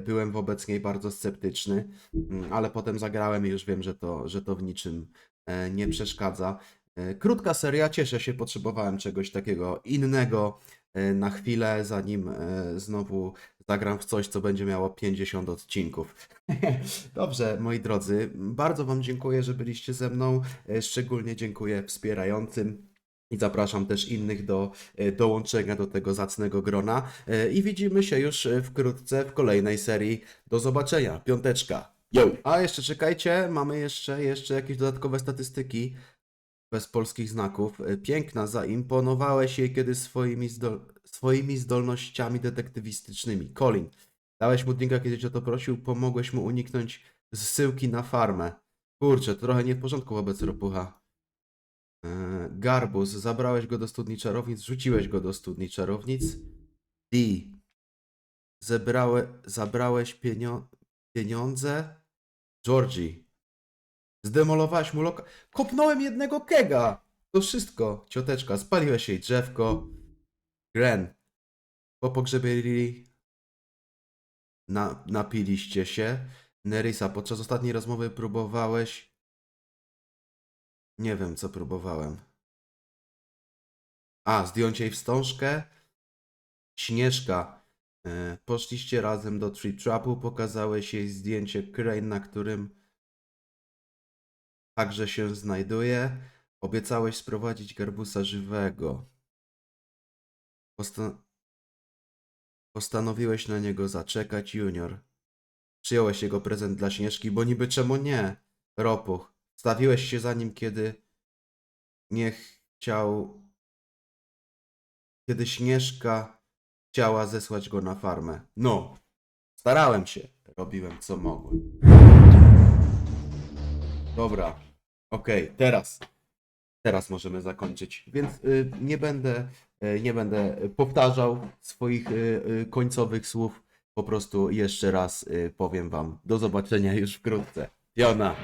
Speaker 1: byłem wobec niej bardzo sceptyczny, ale potem zagrałem i już wiem, że to w niczym nie przeszkadza. Krótka seria, cieszę się, potrzebowałem czegoś takiego innego na chwilę, zanim znowu zagram w coś, co będzie miało 50 odcinków. Dobrze, moi drodzy, bardzo Wam dziękuję, że byliście ze mną, szczególnie dziękuję wspierającym. I zapraszam też innych do dołączenia do tego zacnego grona. I widzimy się już wkrótce w kolejnej serii. Do zobaczenia. 5. Yo! A jeszcze czekajcie, mamy jeszcze jakieś dodatkowe statystyki bez polskich znaków. Piękna, zaimponowałeś jej kiedy swoimi zdolnościami detektywistycznymi. Colin, dałeś mu drinka, kiedy cię o to prosił, pomogłeś mu uniknąć zsyłki na farmę. Kurczę, trochę nie w porządku wobec ropucha. Garbus, zabrałeś go do studni czarownic, rzuciłeś go do studni czarownic. D. Zabrałeś pieniądze. Georgie. Zdemolowałeś mu lokal. Kopnąłem jednego kega. To wszystko. Cioteczka, spaliłeś jej drzewko. Gren. Po pogrzebie Lily napiliście się. Nerissa, podczas ostatniej rozmowy próbowałeś... Nie wiem, co próbowałem. Zdjąć jej wstążkę. Śnieżka. Poszliście razem do Tree Trapu, pokazałeś jej zdjęcie Crane, na którym także się znajduje. Obiecałeś sprowadzić Garbusa żywego. Postanowiłeś na niego zaczekać, Junior. Przyjąłeś jego prezent dla Śnieżki, bo niby czemu nie? Ropuch. Stawiłeś się za nim, kiedy nie chciał... Kiedy Śnieżka chciała zesłać go na farmę. No, starałem się. Robiłem co mogłem. Dobra. Okej, teraz możemy zakończyć. Więc nie będę powtarzał swoich końcowych słów. Po prostu jeszcze raz powiem wam do zobaczenia już wkrótce. Piona!